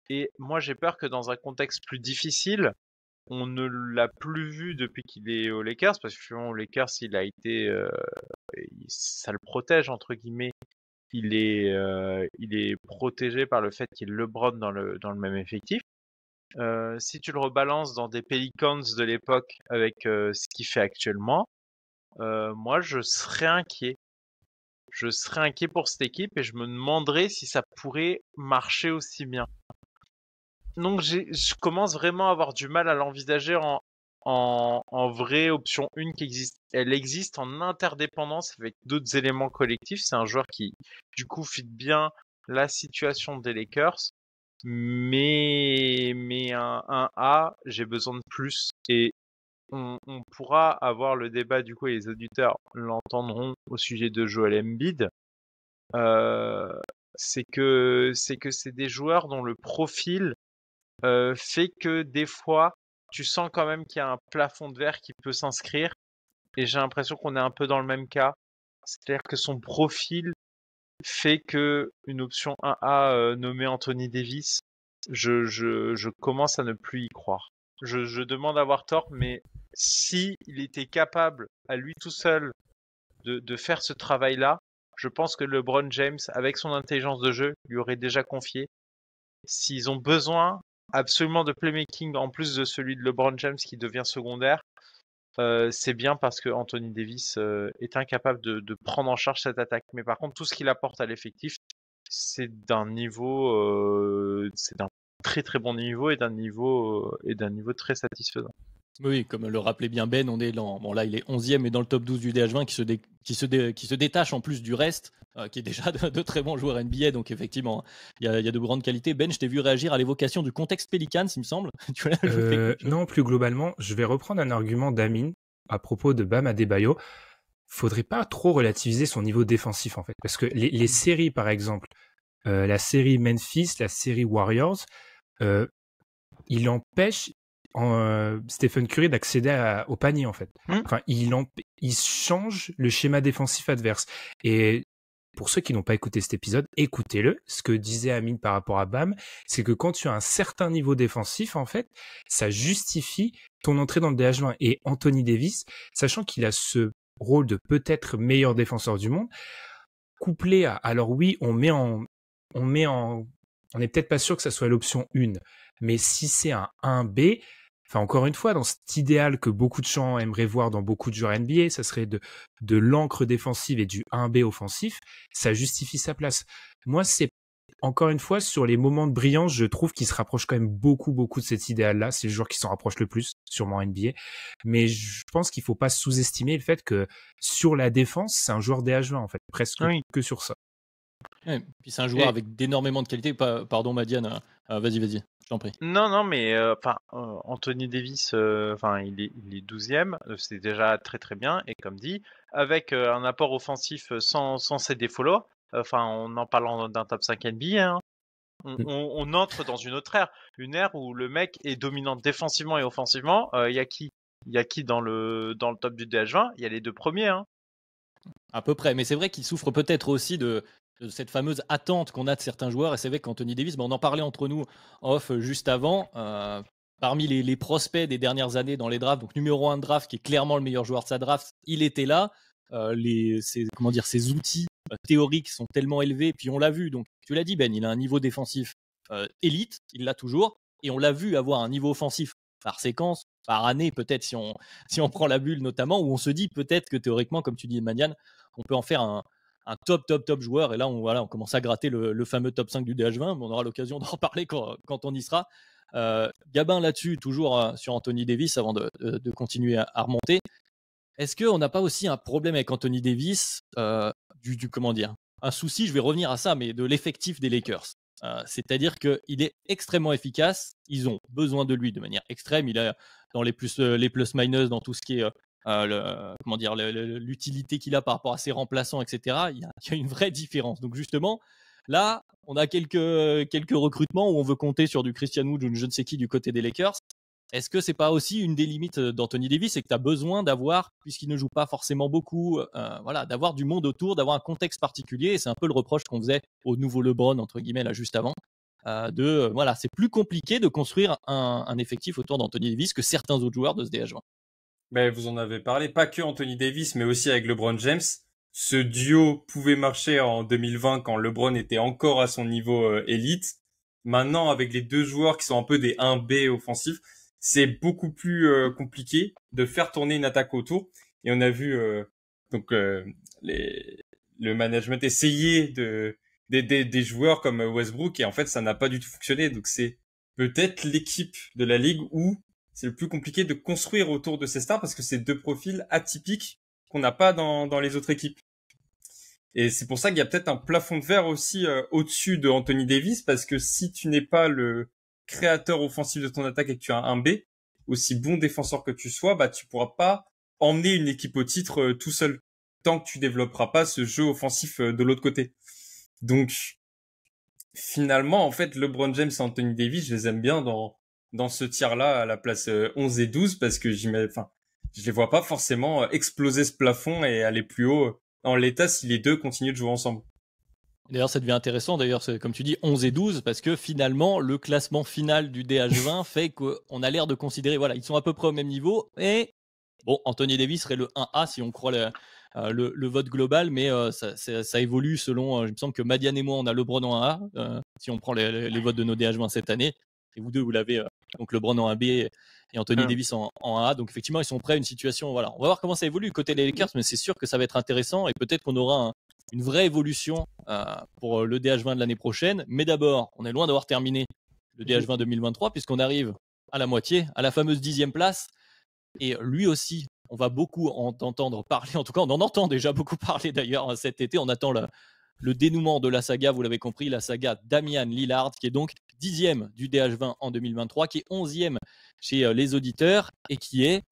Et moi, j'ai peur que dans un contexte plus difficile, on ne l'a plus vu depuis qu'il est aux Lakers, parce que aux Lakers, il a été, ça le protège entre guillemets. Il est protégé par le fait qu'il y ait LeBron dans le même effectif. Si tu le rebalances dans des Pelicans de l'époque avec ce qu'il fait actuellement, moi, je serais inquiet. Je serais inquiet pour cette équipe et je me demanderais si ça pourrait marcher aussi bien. Donc je commence vraiment à avoir du mal à l'envisager en vraie option 1 qui existe. Elle existe en interdépendance avec d'autres éléments collectifs. C'est un joueur qui, du coup, fit bien la situation des Lakers. Mais un A, j'ai besoin de plus. Et on pourra avoir le débat du coup et les auditeurs l'entendront au sujet de Joel Embiid. C'est que c'est des joueurs dont le profil fait que des fois tu sens quand même qu'il y a un plafond de verre qui peut s'inscrire et j'ai l'impression qu'on est un peu dans le même cas. C'est-à-dire que son profil fait que une option 1A nommée Anthony Davis, je commence à ne plus y croire. Je demande à avoir tort, mais si il était capable à lui tout seul de faire ce travail-là, je pense que LeBron James, avec son intelligence de jeu, lui aurait déjà confié. S'ils ont besoin absolument de playmaking en plus de celui de LeBron James qui devient secondaire, c'est bien parce que Anthony Davis est incapable de prendre en charge cette attaque. Mais par contre, tout ce qu'il apporte à l'effectif, c'est d'un très très bon niveau et d'un niveau très satisfaisant. Oui, comme le rappelait bien Ben, on est bon là il est 11e et dans le top 12 du DH20 qui se détache en plus du reste, qui est déjà de très bons joueurs NBA, donc effectivement il y a de grandes qualités. Ben, je t'ai vu réagir à l'évocation du contexte Pelicans, il me semble. Tu voulais ajouter quelque chose ? Non, plus globalement, je vais reprendre un argument d'Amine à propos de Bam Adebayo. Faudrait pas trop relativiser son niveau défensif en fait, parce que les séries par exemple, la série Memphis, la série Warriors, il empêche Stephen Curry d'accéder au panier en fait. Enfin, il change le schéma défensif adverse. Et pour ceux qui n'ont pas écouté cet épisode, écoutez-le. Ce que disait Amine par rapport à Bam, c'est que quand tu as un certain niveau défensif, en fait, ça justifie ton entrée dans le DH20. Et Anthony Davis, sachant qu'il a ce rôle de peut-être meilleur défenseur du monde, couplé à, alors oui, on n'est peut-être pas sûr que ça soit l'option 1, mais si c'est un 1B, enfin encore une fois, dans cet idéal que beaucoup de gens aimeraient voir dans beaucoup de joueurs NBA, ça serait de l'encre défensive et du 1B offensif, ça justifie sa place. Moi, c'est encore une fois, sur les moments de brillance, je trouve qu'il se rapproche quand même beaucoup de cet idéal-là. C'est le joueur qui s'en rapproche le plus, sûrement en NBA. Mais je pense qu'il faut pas sous-estimer le fait que sur la défense, c'est un joueur DH20 en fait, presque que sur ça. Ouais, puis c'est un joueur avec d'énormément de qualité. Pardon Madiane, vas-y, je t'en prie. Non, mais Anthony Davis, il est 12e, c'est déjà très très bien. Et comme dit, avec un apport offensif sans ses défauts-là, on en parlant d'un top 5 NBA, hein, on entre dans une autre ère, une ère où le mec est dominant défensivement et offensivement. Il y a qui dans le top du DH20? Il y a les deux premiers, hein. À peu près, mais c'est vrai qu'il souffre peut-être aussi de cette fameuse attente qu'on a de certains joueurs. Et c'est vrai qu'Anthony Davis, on en parlait entre nous off juste avant. Parmi les prospects des dernières années dans les drafts, donc numéro 1 de draft, qui est clairement le meilleur joueur de sa draft, il était là. Ses outils théoriques sont tellement élevés. Puis on l'a vu, donc tu l'as dit Ben, il a un niveau défensif élite, il l'a toujours. Et on l'a vu avoir un niveau offensif par séquence, par année peut-être si on prend la bulle notamment, où on se dit peut-être que théoriquement, comme tu dis Manian, on peut en faire un top joueur. Et là, on commence à gratter le fameux top 5 du DH20, mais on aura l'occasion d'en reparler quand on y sera. Gabin là-dessus, toujours sur Anthony Davis, avant de continuer à remonter. Est-ce qu'on n'a pas aussi un problème avec Anthony Davis, un souci, je vais revenir à ça, mais de l'effectif des Lakers. C'est-à-dire qu'il est extrêmement efficace, ils ont besoin de lui de manière extrême, il a dans les plus-minus, dans tout ce qui est l'utilité qu'il a par rapport à ses remplaçants, etc. Il y a une vraie différence. Donc justement, là, on a quelques recrutements où on veut compter sur du Christian Wood ou je ne sais qui du côté des Lakers. Est-ce que c'est pas aussi une des limites d'Anthony Davis, c'est que tu as besoin d'avoir, puisqu'il ne joue pas forcément beaucoup, d'avoir du monde autour, d'avoir un contexte particulier, et c'est un peu le reproche qu'on faisait au nouveau LeBron, entre guillemets, là, juste avant, c'est plus compliqué de construire un effectif autour d'Anthony Davis que certains autres joueurs de ce DH20. Ben, vous en avez parlé, pas que Anthony Davis, mais aussi avec LeBron James. Ce duo pouvait marcher en 2020 quand LeBron était encore à son niveau élite. Maintenant, avec les deux joueurs qui sont un peu des 1B offensifs, c'est beaucoup plus compliqué de faire tourner une attaque autour. Et on a vu le management essayer des joueurs comme Westbrook, et en fait, ça n'a pas du tout fonctionné. Donc, c'est peut-être l'équipe de la ligue où c'est le plus compliqué de construire autour de ces stars, parce que c'est deux profils atypiques qu'on n'a pas dans les autres équipes. Et c'est pour ça qu'il y a peut-être un plafond de verre aussi au-dessus de Anthony Davis, parce que si tu n'es pas le créateur offensif de ton attaque et que tu as un B, aussi bon défenseur que tu sois, bah tu pourras pas emmener une équipe au titre tout seul tant que tu développeras pas ce jeu offensif de l'autre côté. Donc finalement, en fait, LeBron James et Anthony Davis, je les aime bien dans ce tiers-là à la place 11 et 12 parce que je les vois pas forcément exploser ce plafond et aller plus haut en l'état si les deux continuent de jouer ensemble. D'ailleurs, ça devient intéressant, d'ailleurs, c'est, comme tu dis, 11 et 12, parce que finalement, le classement final du DH20 fait qu'on a l'air de considérer, voilà, ils sont à peu près au même niveau, et bon, Anthony Davis serait le 1A si on croit le vote global, mais ça évolue selon, il me semble que Madiane et moi, on a LeBron en 1A, si on prend les votes de nos DH20 cette année, et vous deux, vous l'avez, donc LeBron en 1B et Anthony Davis en 1A, donc effectivement, ils sont prêts à une situation, voilà, on va voir comment ça évolue côté des Lakers, mais c'est sûr que ça va être intéressant, et peut-être qu'on aura une vraie évolution pour le DH20 de l'année prochaine. Mais d'abord, on est loin d'avoir terminé le DH20 2023 puisqu'on arrive à la moitié, à la fameuse 10e place. Et lui aussi, on va beaucoup en entendre parler. En tout cas, on en entend déjà beaucoup parler d'ailleurs cet été. On attend le dénouement de la saga, vous l'avez compris, la saga Damian Lillard, qui est donc 10e du DH20 en 2023, qui est 11e chez les auditeurs et qui est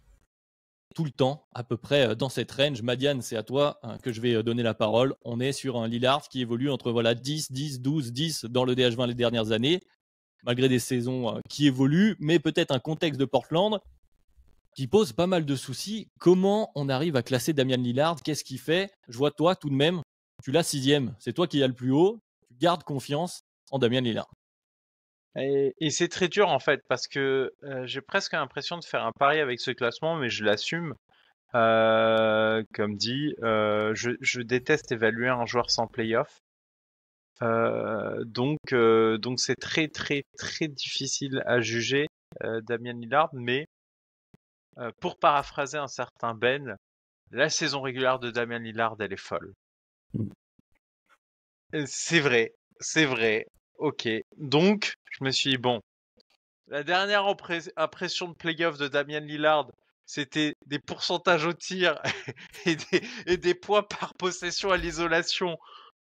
tout le temps, à peu près dans cette range. Madiane, c'est à toi que je vais donner la parole. On est sur un Lillard qui évolue entre 10, 10, 12, 10 dans le DH20 les dernières années, malgré des saisons qui évoluent, mais peut-être un contexte de Portland qui pose pas mal de soucis. Comment on arrive à classer Damian Lillard? Qu'est-ce qu'il fait? Je vois toi tout de même, tu l'as 6e, c'est toi qui as le plus haut, tu gardes confiance en Damian Lillard. Et c'est très dur en fait parce que j'ai presque l'impression de faire un pari avec ce classement, mais je l'assume. Comme dit, je déteste évaluer un joueur sans playoff. Donc c'est très très très difficile à juger Damian Lillard, mais pour paraphraser un certain Ben, la saison régulière de Damian Lillard, elle est folle. C'est vrai. Ok. Donc, je me suis dit, bon, la dernière impression de playoff de Damian Lillard, c'était des pourcentages au tir et des points par possession à l'isolation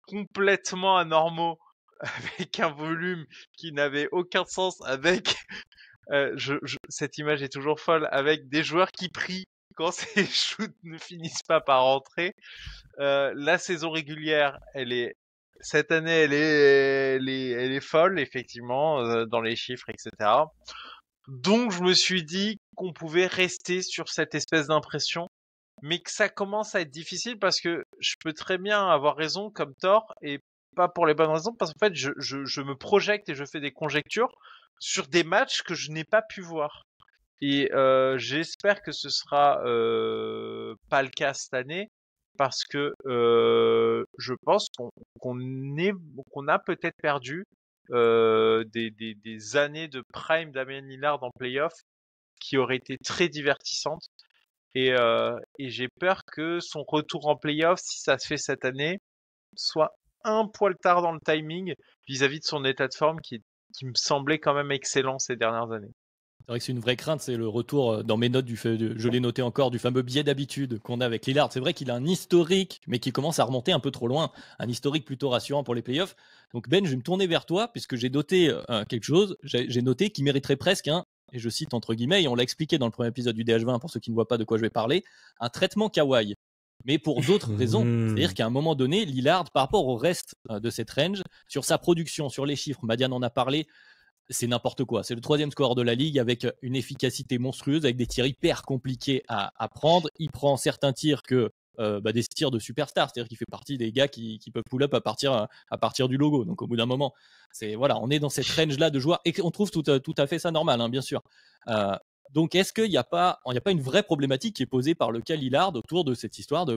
complètement anormaux, avec un volume qui n'avait aucun sens, avec cette image est toujours folle, avec des joueurs qui prient quand ces shoots ne finissent pas par rentrer. La saison régulière, cette année, elle est folle, effectivement, dans les chiffres, etc. Donc, je me suis dit qu'on pouvait rester sur cette espèce d'impression, mais que ça commence à être difficile parce que je peux très bien avoir raison comme tort et pas pour les bonnes raisons, parce qu'en fait, je me projette et je fais des conjectures sur des matchs que je n'ai pas pu voir. Et j'espère que ce sera pas le cas cette année, parce que je pense qu'on a peut-être perdu des années de prime Damian Lillard en playoff qui auraient été très divertissantes. Et j'ai peur que son retour en playoff, si ça se fait cette année, soit un poil tard dans le timing vis-à-vis de son état de forme qui me semblait quand même excellent ces dernières années. C'est vrai que c'est une vraie crainte, c'est le retour dans mes notes je l'ai noté encore, du fameux biais d'habitude qu'on a avec Lillard. C'est vrai qu'il a un historique, mais qui commence à remonter un peu trop loin, un historique plutôt rassurant pour les playoffs. Donc Ben, je vais me tourner vers toi, puisque j'ai noté quelque chose, j'ai noté qu'il mériterait presque et je cite entre guillemets, et on l'a expliqué dans le premier épisode du DH20, pour ceux qui ne voient pas de quoi je vais parler, un traitement Kawhi. Mais pour d'autres raisons, c'est-à-dire qu'à un moment donné, Lillard, par rapport au reste de cette range, sur sa production, sur les chiffres, Madiane en a parlé, c'est n'importe quoi. C'est le 3e scoreur de la ligue avec une efficacité monstrueuse, avec des tirs hyper compliqués à prendre. Il prend certains tirs que des tirs de superstar, c'est-à-dire qu'il fait partie des gars qui peuvent pull-up à partir du logo. Donc au bout d'un moment, on est dans cette range-là de joueurs et on trouve tout à fait ça normal, bien sûr. Donc est-ce qu'il n'y a pas une vraie problématique qui est posée par le cas Lillard autour de cette histoire de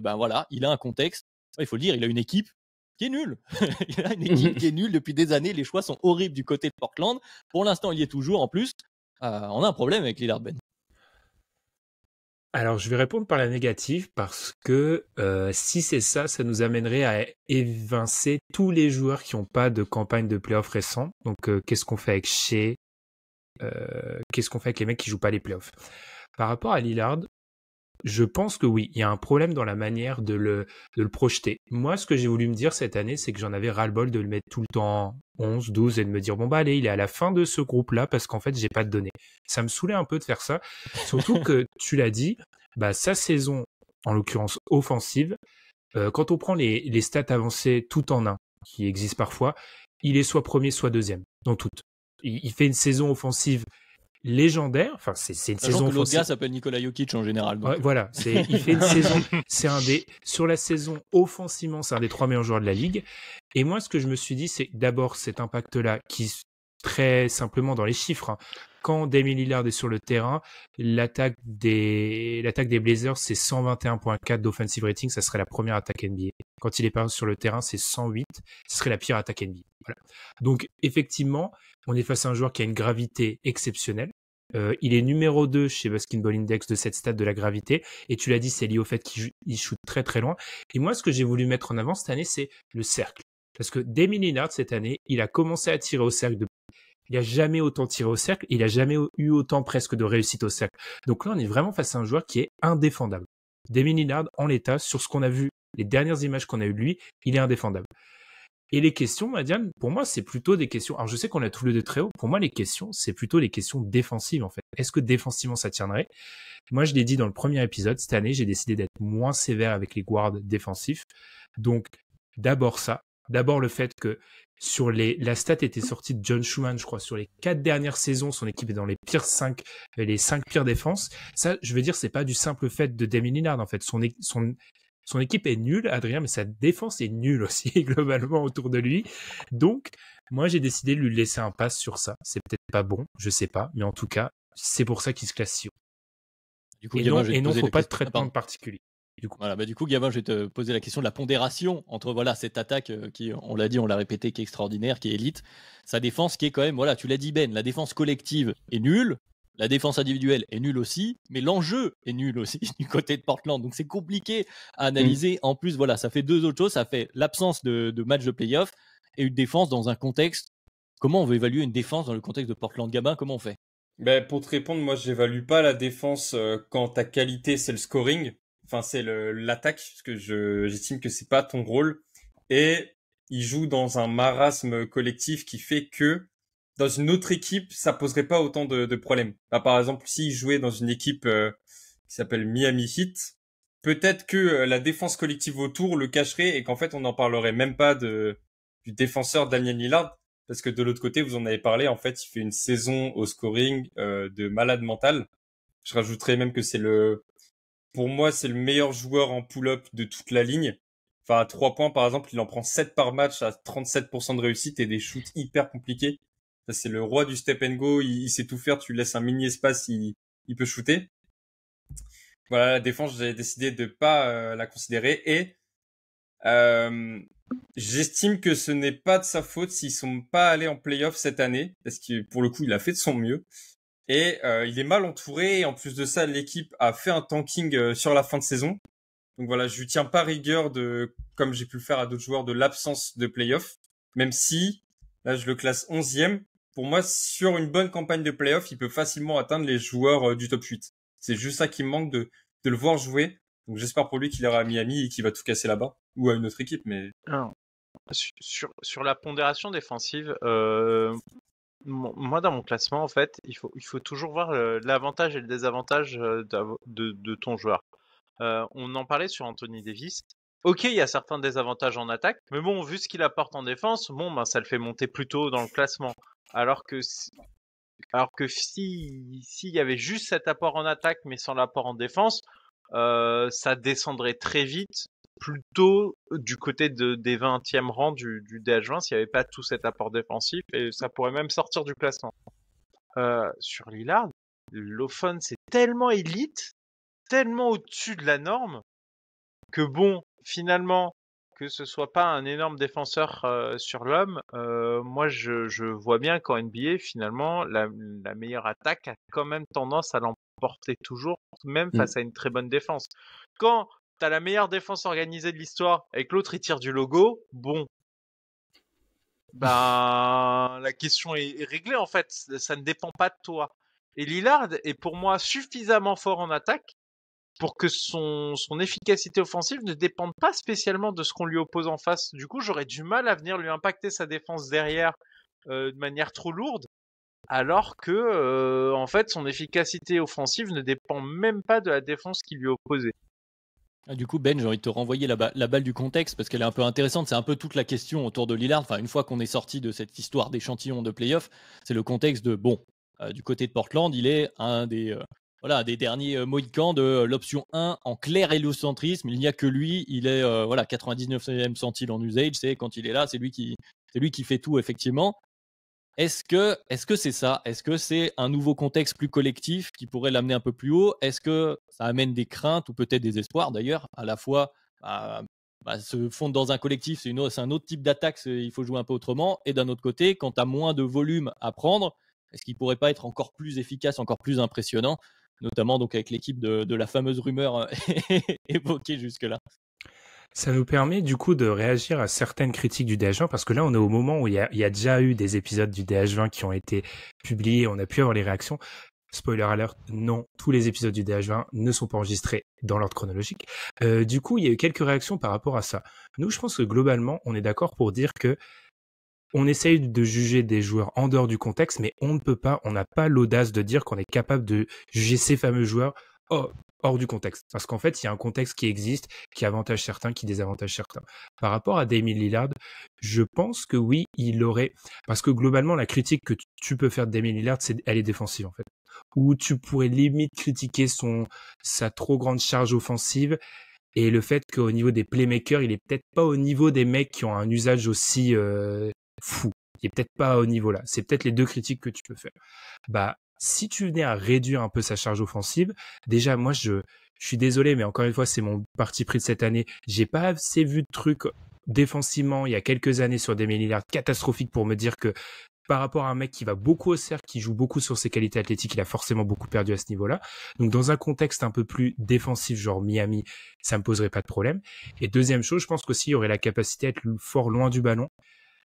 il a un contexte, il faut le dire, il a une équipe qui est nul. Il a une équipe qui est nulle depuis des années. Les choix sont horribles du côté de Portland. Pour l'instant, il y est toujours. En plus, on a un problème avec Lillard, Ben. Alors, je vais répondre par la négative parce que si c'est ça, ça nous amènerait à évincer tous les joueurs qui n'ont pas de campagne de playoff récent. Donc, qu'est-ce qu'on fait avec Shea? Qu'est-ce qu'on fait avec les mecs qui jouent pas les playoffs? Par rapport à Lillard, Je pense que oui, il y a un problème dans la manière de le projeter. Moi, ce que j'ai voulu me dire cette année, c'est que j'en avais ras-le-bol de le mettre tout le temps 11, 12 et de me dire, bon bah allez, il est à la fin de ce groupe-là parce qu'en fait, j'ai pas de données. Ça me saoulait un peu de faire ça. Surtout que, tu l'as dit, bah, sa saison, en l'occurrence offensive, quand on prend les stats avancées tout en un, qui existent parfois, il est soit premier, soit deuxième, dans toutes. Il fait une saison offensive légendaire. Enfin, c'est une Sachant saison que l'autre offensive. gars s'appelle Nikola Jokic en général. Donc. Ouais, voilà, il fait une saison, sur la saison offensivement, c'est un des 3 meilleurs joueurs de la ligue. Et moi, ce que je me suis dit, c'est d'abord cet impact-là, qui très simplement dans les chiffres, hein, quand Damian Lillard est sur le terrain, l'attaque des Blazers, c'est 121.4 d'offensive rating, ça serait la première attaque NBA. Quand il est pas sur le terrain, c'est 108, ce serait la pire attaque NBA. Voilà. Donc, effectivement, on est face à un joueur qui a une gravité exceptionnelle. Il est numéro 2 chez Basketball Index de cette stat de la gravité. Et tu l'as dit, c'est lié au fait qu'il shoot très très loin. Et moi, ce que j'ai voulu mettre en avant cette année, c'est le cercle. Parce que Damian Lillard, cette année, il a commencé à tirer au cercle. Il n'a jamais autant tiré au cercle. Il n'a jamais eu autant presque de réussite au cercle. Donc là, on est vraiment face à un joueur qui est indéfendable. Damian Lillard, en l'état, sur ce qu'on a vu, les dernières images qu'on a eues de lui, il est indéfendable. Et les questions, Madiane, pour moi, c'est plutôt des questions. Alors, je sais qu'on a tous les deux très haut. Pour moi, les questions, c'est plutôt les questions défensives, en fait. Est-ce que défensivement, ça tiendrait? Moi, je l'ai dit dans le premier épisode. Cette année, j'ai décidé d'être moins sévère avec les guards défensifs. Donc, d'abord ça. D'abord, le fait que sur la stat était sortie de John Schumann, je crois, sur les 4 dernières saisons, son équipe est dans les 5 pires défenses. Ça, je veux dire, c'est pas du simple fait de Damian Lillard, en fait. Son équipe est nulle, Adrien, mais sa défense est nulle aussi, globalement, autour de lui. Donc, moi, j'ai décidé de lui laisser un pass sur ça. C'est peut-être pas bon, je sais pas, mais en tout cas, c'est pour ça qu'il se classe si haut. Du coup, Et Gabin, non, faut pas de traitement particulier. Du coup, Gabin, je vais te poser la question de la pondération entre cette attaque qui, on l'a dit, on l'a répété, qui est extraordinaire, qui est élite, sa défense qui est quand même, voilà, tu l'as dit Ben, la défense collective est nulle, la défense individuelle est nulle aussi, mais l'enjeu est nul aussi du côté de Portland, donc c'est compliqué à analyser. En plus, voilà, ça fait deux autres choses, ça fait l'absence de match de play-off et une défense dans un contexte. Comment on veut évaluer une défense dans le contexte de Portland? Gabin, comment on fait? Ben, pour te répondre, moi, j'évalue pas la défense quand ta qualité, c'est le scoring. Enfin, c'est l'attaque, parce que j'estime que c'est pas ton rôle. Et il joue dans un marasme collectif qui fait que dans une autre équipe, ça poserait pas autant de problèmes. Bah, par exemple, s'il jouait dans une équipe qui s'appelle Miami Heat, peut-être que la défense collective autour le cacherait et qu'en fait, on n'en parlerait même pas du défenseur Damian Lillard. Parce que de l'autre côté, vous en avez parlé, en fait, il fait une saison au scoring de malade mental. Je rajouterais même que pour moi, c'est le meilleur joueur en pull-up de toute la ligne. Enfin, à 3 points, par exemple, il en prend 7 par match à 37% de réussite et des shoots hyper compliqués. Ça, c'est le roi du step and go. Il sait tout faire. Tu laisses un mini espace, il peut shooter. Voilà, la défense, j'ai décidé de pas la considérer et j'estime que ce n'est pas de sa faute s'ils sont pas allés en play-off cette année, parce que pour le coup, il a fait de son mieux. Et il est mal entouré. Et en plus de ça, l'équipe a fait un tanking sur la fin de saison. Donc voilà, je lui tiens pas rigueur comme j'ai pu le faire à d'autres joueurs, de l'absence de play-off. Même si, là, je le classe 11e. Pour moi, sur une bonne campagne de play-off, il peut facilement atteindre les joueurs du top 8. C'est juste ça qui me manque de le voir jouer. Donc j'espère pour lui qu'il ira à Miami et qu'il va tout casser là-bas. Ou à une autre équipe, mais... Alors, sur la pondération défensive, moi dans mon classement, en fait, il faut toujours voir l'avantage et le désavantage de ton joueur. On en parlait sur Anthony Davis. Ok, il y a certains désavantages en attaque, mais bon, vu ce qu'il apporte en défense, ça le fait monter plus tôt dans le classement. Alors que s'il y avait juste cet apport en attaque, mais sans l'apport en défense, ça descendrait très vite, plutôt du côté des 20e rangs du DH20 s'il n'y avait pas tout cet apport défensif, et ça pourrait même sortir du classement. Sur Lillard, l'offense c'est tellement élite, tellement au-dessus de la norme, que bon, finalement, que ce soit pas un énorme défenseur sur l'homme, moi je vois bien qu'en NBA, finalement, la meilleure attaque a quand même tendance à l'emporter toujours, même face à une très bonne défense. Quand t'as la meilleure défense organisée de l'histoire et que l'autre il tire du logo, bon, la question est réglée en fait, ça ne dépend pas de toi. Et Lillard est pour moi suffisamment fort en attaque pour que son efficacité offensive ne dépende pas spécialement de ce qu'on lui oppose en face. Du coup, j'aurais du mal à venir lui impacter sa défense derrière de manière trop lourde, alors que en fait son efficacité offensive ne dépend même pas de la défense qui lui est opposée. Du coup, Ben, j'ai envie de te renvoyer la balle du contexte parce qu'elle est un peu intéressante. C'est un peu toute la question autour de Lillard. Enfin, une fois qu'on est sorti de cette histoire d'échantillon de playoff, c'est le contexte de du côté de Portland, il est un des derniers Mohicans de l'option 1 en clair héliocentrisme. Il n'y a que lui. Il est 99e centile en usage. C'est quand il est là, c'est lui qui fait tout effectivement. Est-ce que c'est ça? Est-ce que c'est un nouveau contexte plus collectif qui pourrait l'amener un peu plus haut? Est-ce que ça amène des craintes ou peut-être des espoirs d'ailleurs? À la fois, se fondre dans un collectif, c'est un autre type d'attaque, il faut jouer un peu autrement. Et d'un autre côté, quand tu as moins de volume à prendre, est-ce qu'il pourrait pas être encore plus efficace, encore plus impressionnant? Notamment donc avec l'équipe de la fameuse rumeur évoquée jusque-là. Ça nous permet du coup de réagir à certaines critiques du DH20 parce que là on est au moment où il y a déjà eu des épisodes du DH20 qui ont été publiés, on a pu avoir les réactions. Spoiler alert, non, tous les épisodes du DH20 ne sont pas enregistrés dans l'ordre chronologique. Du coup, il y a eu quelques réactions par rapport à ça. Nous, je pense que globalement, on est d'accord pour dire que on essaye de juger des joueurs en dehors du contexte, mais on n'a pas l'audace de dire qu'on est capable de juger ces fameux joueurs hors du contexte. Parce qu'en fait, il y a un contexte qui existe, qui avantage certains, qui désavantage certains. Par rapport à Damian Lillard, je pense que oui, il aurait... Parce que globalement, la critique que tu peux faire de Damian Lillard, elle est défensive, en fait. Où tu pourrais limite critiquer sa trop grande charge offensive et le fait qu'au niveau des playmakers, il est peut-être pas au niveau des mecs qui ont un usage aussi fou. Il est peut-être pas au niveau là. C'est peut-être les deux critiques que tu peux faire. Si tu venais à réduire un peu sa charge offensive, déjà, moi, je suis désolé, mais encore une fois, c'est mon parti pris de cette année. J'ai pas assez vu de trucs défensivement il y a quelques années sur Damian Lillard catastrophiques pour me dire que par rapport à un mec qui va beaucoup au cercle, qui joue beaucoup sur ses qualités athlétiques, il a forcément beaucoup perdu à ce niveau-là. Donc, dans un contexte un peu plus défensif, genre Miami, ça me poserait pas de problème. Et deuxième chose, je pense qu'aussi, il aurait la capacité à être fort loin du ballon.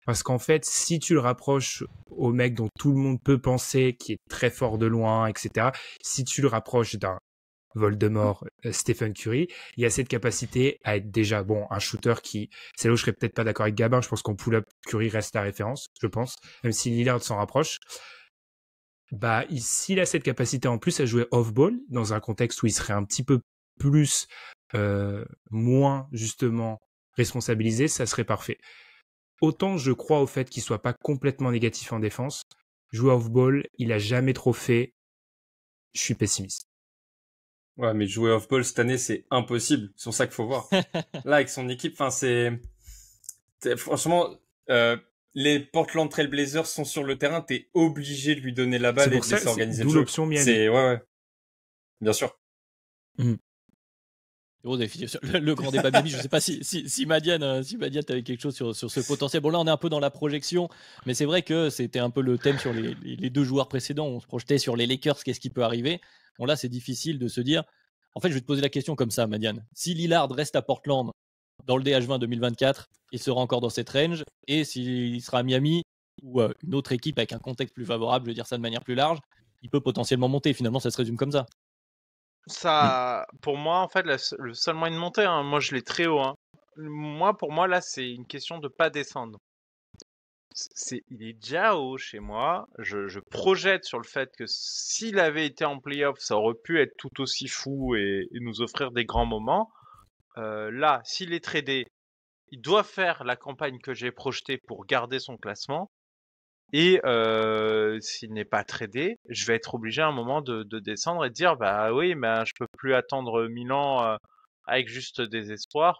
Parce qu'en fait, si tu le rapproches au mec dont tout le monde peut penser, qui est très fort de loin, etc., si tu le rapproches d'un Voldemort, Stephen Curry, il y a cette capacité à être déjà, un shooter qui, c'est là où je serais peut-être pas d'accord avec Gabin, je pense qu'en pull-up, Curry reste la référence, je pense, même si Lillard s'en rapproche. S'il a cette capacité en plus à jouer off-ball, dans un contexte où il serait un petit peu plus, moins, justement, responsabilisé, ça serait parfait. Autant je crois au fait qu'il soit pas complètement négatif en défense, jouer off-ball, il a jamais trop fait, je suis pessimiste. Ouais, mais jouer off-ball cette année, c'est impossible. C'est pour ça qu'il faut voir. Là, avec son équipe, franchement, les Portland Trail Blazers sont sur le terrain, t'es obligé de lui donner la balle et de laisser organiser le jeu. D'où l'option Miami. Ouais. Bien sûr. Le grand débat Miami, je ne sais pas si Madiane t'avais quelque chose sur ce potentiel. Bon, là, on est un peu dans la projection, mais c'est vrai que c'était un peu le thème sur les deux joueurs précédents. On se projetait sur les Lakers, qu'est-ce qui peut arriver. Bon, là, c'est difficile de se dire. En fait, je vais te poser la question comme ça, Madiane. Si Lillard reste à Portland dans le DH20 2024, il sera encore dans cette range. Et s'il sera à Miami ou une autre équipe avec un contexte plus favorable, je veux dire ça de manière plus large, il peut potentiellement monter. Finalement, ça se résume comme ça. Ça, pour moi, en fait, le seul moyen de monter, moi je l'ai très haut. Pour moi, là, c'est une question de pas descendre. Il est déjà haut chez moi. Je projette sur le fait que s'il avait été en playoff, ça aurait pu être tout aussi fou et nous offrir des grands moments. Là, s'il est tradé, il doit faire la campagne que j'ai projetée pour garder son classement. Et s'il n'est pas tradé, je vais être obligé à un moment de descendre et de dire je peux plus attendre Milan avec juste des espoirs.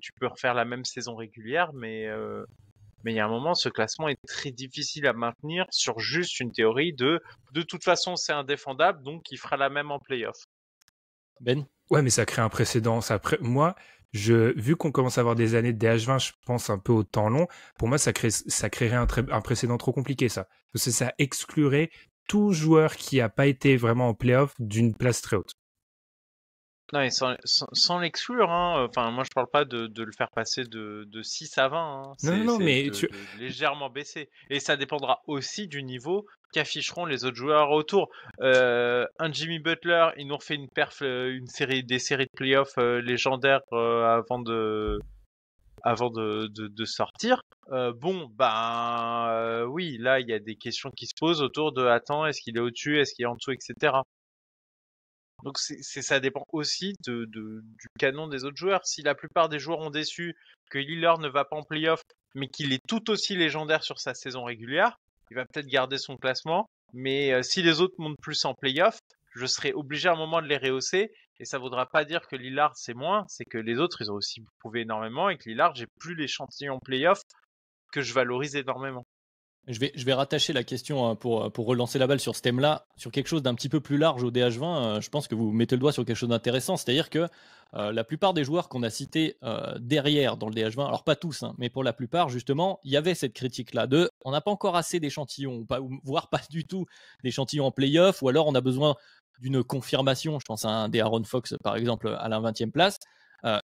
Tu peux refaire la même saison régulière, mais il y a un moment, ce classement est très difficile à maintenir sur juste une théorie de toute façon c'est indéfendable, donc il fera la même en playoff. Ben? Ouais, mais ça crée un précédent. Moi, vu qu'on commence à avoir des années de DH20, je pense un peu au temps long, pour moi, ça créerait un précédent trop compliqué, ça. Parce que ça exclurait tout joueur qui a pas été vraiment en playoff d'une place très haute. Non, et sans l'exclure, hein. Enfin, moi je parle pas de le faire passer de 6 à 20, hein. Non, non, non, C'est mais de légèrement baisser. Et ça dépendra aussi du niveau qu'afficheront les autres joueurs autour. Un Jimmy Butler, il nous refait une perf, des séries de playoffs légendaires avant de sortir. Oui, là il y a des questions qui se posent autour de attends, est-ce qu'il est au-dessus, est-ce qu'il est en dessous, etc. Donc ça dépend aussi du canon des autres joueurs. Si la plupart des joueurs ont déçu, que Lillard ne va pas en playoff, mais qu'il est tout aussi légendaire sur sa saison régulière, il va peut-être garder son classement. Mais si les autres montent plus en playoff, je serai obligé à un moment de les rehausser. Et ça voudra pas dire que Lillard c'est moins, c'est que les autres ils ont aussi prouvé énormément et que Lillard j'ai plus l'échantillon playoff que je valorise énormément. Je vais rattacher la question pour relancer la balle sur ce thème-là, sur quelque chose d'un petit peu plus large au DH20. Je pense que vous mettez le doigt sur quelque chose d'intéressant, c'est-à-dire que la plupart des joueurs qu'on a cités derrière dans le DH20, alors pas tous, hein, mais pour la plupart, justement, il y avait cette critique-là de on n'a pas encore assez d'échantillons, voire pas du tout d'échantillons en play-off, ou alors on a besoin d'une confirmation. Je pense à un des Aaron Fox, par exemple, à la 20e place.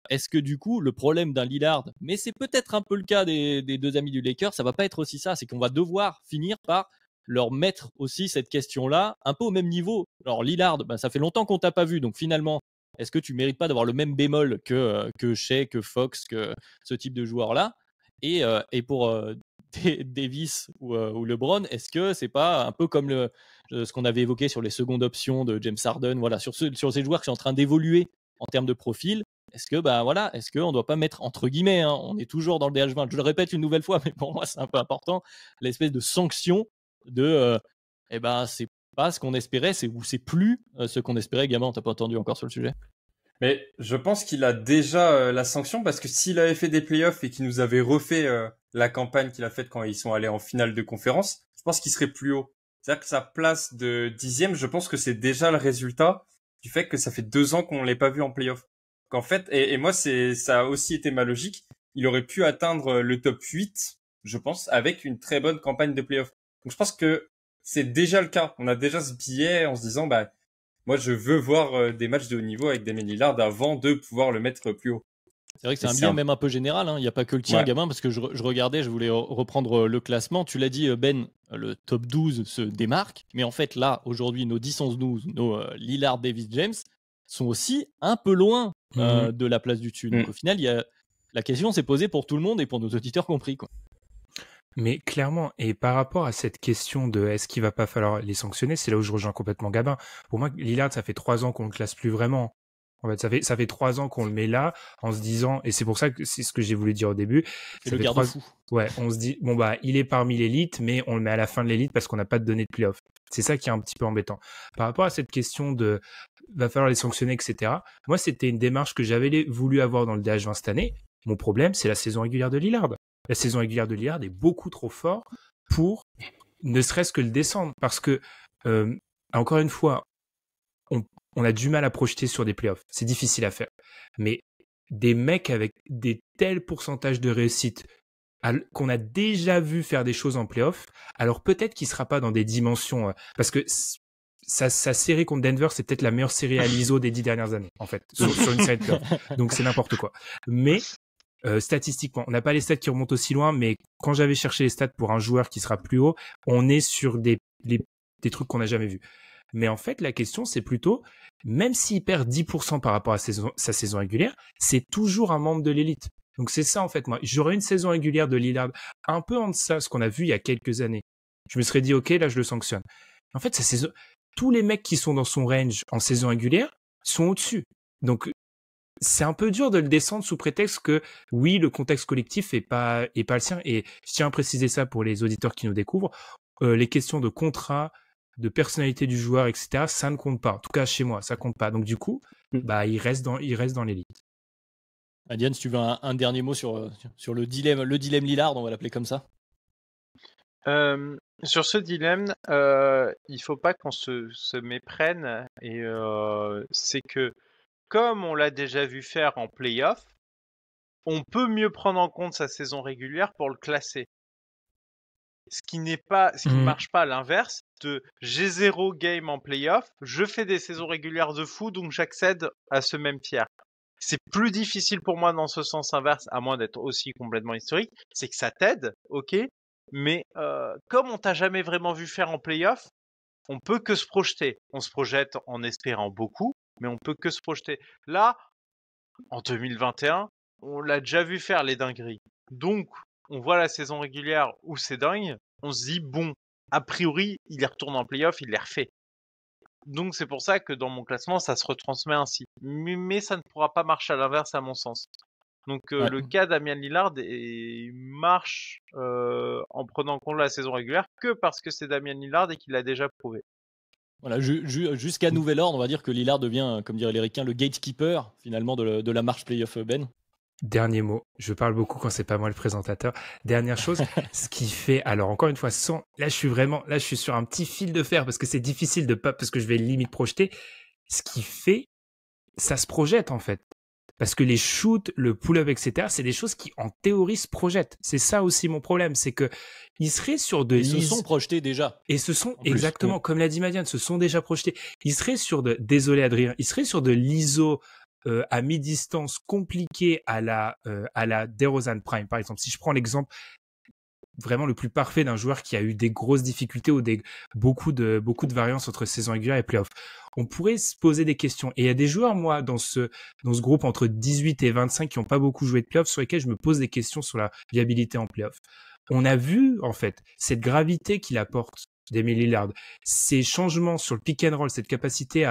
Est-ce que du coup, le problème d'un Lillard, mais c'est peut-être un peu le cas des deux amis du Lakers, ça va pas être aussi ça, c'est qu'on va devoir finir par leur mettre aussi cette question-là un peu au même niveau. Alors Lillard, ça fait longtemps qu'on t'a pas vu, donc finalement, est-ce que tu mérites pas d'avoir le même bémol que Shea, que Fox, que ce type de joueur-là et pour Davis ou LeBron, est-ce que c'est pas un peu comme ce qu'on avait évoqué sur les secondes options de James Harden, voilà, sur ces joueurs qui sont en train d'évoluer en termes de profil? Est-ce que est-ce qu'on ne doit pas mettre entre guillemets, hein, on est toujours dans le DH20, je le répète une nouvelle fois, mais pour moi c'est un peu important, l'espèce de sanction de c'est pas ce qu'on espérait, c'est plus ce qu'on espérait. Gamin, t'as pas entendu encore sur le sujet? Mais je pense qu'il a déjà la sanction parce que s'il avait fait des playoffs et qu'il nous avait refait la campagne qu'il a faite quand ils sont allés en finale de conférence, je pense qu'il serait plus haut. C'est-à-dire que sa place de 10e, je pense que c'est déjà le résultat du fait que ça fait 2 ans qu'on l'ait pas vu en playoff. Qu'en fait, et moi ça a aussi été ma logique, il aurait pu atteindre le top 8, je pense, avec une très bonne campagne de playoff. Donc je pense que c'est déjà le cas. On a déjà ce billet en se disant, moi, je veux voir des matchs de haut niveau avec Damien Lillard avant de pouvoir le mettre plus haut. C'est vrai que c'est un biais même un peu général, hein. Il n'y a pas que le tien, Gamin, parce que je regardais, je voulais reprendre le classement. Tu l'as dit, Ben, le top 12 se démarque, mais en fait, là, aujourd'hui, nos 10-11-12, nos Lillard, Davis, James, sont aussi un peu loin de la place du dessus. Donc au final, la question s'est posée pour tout le monde et pour nos auditeurs compris, quoi. Mais clairement, et par rapport à cette question de est-ce qu'il va pas falloir les sanctionner, c'est là où je rejoins complètement Gabin. Pour moi, Lillard, ça fait 3 ans qu'on le classe plus vraiment. En fait, ça fait 3 ans qu'on le met là, en se disant, et c'est pour ça que c'est ce que j'ai voulu dire au début. C'est le garde-fou. Ouais, on se dit, il est parmi l'élite, mais on le met à la fin de l'élite parce qu'on n'a pas de données de playoff. C'est ça qui est un petit peu embêtant. Par rapport à cette question de, va falloir les sanctionner, etc. Moi, c'était une démarche que j'avais voulu avoir dans le DH20 cette année. Mon problème, c'est la saison régulière de Lillard. La saison régulière de Lillard est beaucoup trop forte pour ne serait-ce que le descendre. Parce que, encore une fois, on a du mal à projeter sur des playoffs. C'est difficile à faire. Mais des mecs avec des tels pourcentages de réussite qu'on a déjà vu faire des choses en playoffs, alors peut-être qu'il ne sera pas dans des dimensions... parce que sa série contre Denver, c'est peut-être la meilleure série à l'ISO des 10 dernières années, en fait, sur une série de playoffs. Donc c'est n'importe quoi. Mais... statistiquement, on n'a pas les stats qui remontent aussi loin, mais quand j'avais cherché les stats pour un joueur qui sera plus haut, on est sur des trucs qu'on n'a jamais vus. Mais en fait, la question, c'est plutôt, même s'il perd 10% par rapport à sa saison régulière, c'est toujours un membre de l'élite. Donc c'est ça, en fait, moi. J'aurais une saison régulière de Lillard un peu en deçà, ce qu'on a vu il y a quelques années. Je me serais dit, OK, là, je le sanctionne. En fait, tous les mecs qui sont dans son range en saison régulière sont au-dessus. Donc, c'est un peu dur de le descendre sous prétexte que oui, le contexte collectif est pas le sien. Et je tiens à préciser ça pour les auditeurs qui nous découvrent. Les questions de contrat, de personnalité du joueur, etc., ça ne compte pas. En tout cas, chez moi, ça compte pas. Donc du coup, il reste dans l'élite. Diane, si tu veux un dernier mot sur le dilemme Lillard, on va l'appeler comme ça. Sur ce dilemme, il faut pas qu'on se méprenne. Et c'est que comme on l'a déjà vu faire en play-off, on peut mieux prendre en compte sa saison régulière pour le classer. ce qui ne marche pas à l'inverse de j'ai 0 game en playoff, je fais des saisons régulières de fou, donc j'accède à ce même tiers. C'est plus difficile pour moi dans ce sens inverse, à moins d'être aussi complètement historique, c'est que ça t'aide, ok, mais comme on t'a jamais vraiment vu faire en playoff, on peut que se projeter. On se projette en espérant beaucoup, mais on peut que se projeter. Là, en 2021, on l'a déjà vu faire les dingueries. Donc, on voit la saison régulière où c'est dingue, on se dit, bon, a priori, il y retourne en playoff, il les refait. Donc, c'est pour ça que dans mon classement, ça se retransmet ainsi. Mais ça ne pourra pas marcher à l'inverse, à mon sens. Donc, le cas Damian Lillard marche en prenant en compte la saison régulière que parce que c'est Damian Lillard et qu'il l'a déjà prouvé. Voilà, jusqu'à nouvel ordre, on va dire que Lillard devient, comme dirait les Ricains, le gatekeeper finalement de la marche playoff, Ben. Dernier mot, je parle beaucoup quand c'est pas moi le présentateur. Dernière chose, ce qui fait, alors encore une fois, là je suis sur un petit fil de fer parce que c'est difficile parce que je vais limite projeter. Ce qui fait, ça se projette en fait. Parce que les shoots, le pull-up, etc., c'est des choses qui, en théorie, se projettent. C'est ça aussi mon problème, c'est que ils seraient sur de... Ils se sont projetés déjà. Et ce sont, exactement, comme l'a dit Madiane, se sont déjà projetés. Ils seraient sur désolé Adrien, ils seraient sur de l'ISO à mi-distance compliqué à la DeRozan Prime, par exemple. Si je prends l'exemple vraiment le plus parfait d'un joueur qui a eu des grosses difficultés ou beaucoup de variances entre saison régulière et playoff. On pourrait se poser des questions. Et il y a des joueurs, moi, dans ce groupe entre 18 et 25 qui n'ont pas beaucoup joué de playoff, sur lesquels je me pose des questions sur la viabilité en playoff. On a vu, en fait, cette gravité qu'il apporte Damian Lillard, ces changements sur le pick and roll, cette capacité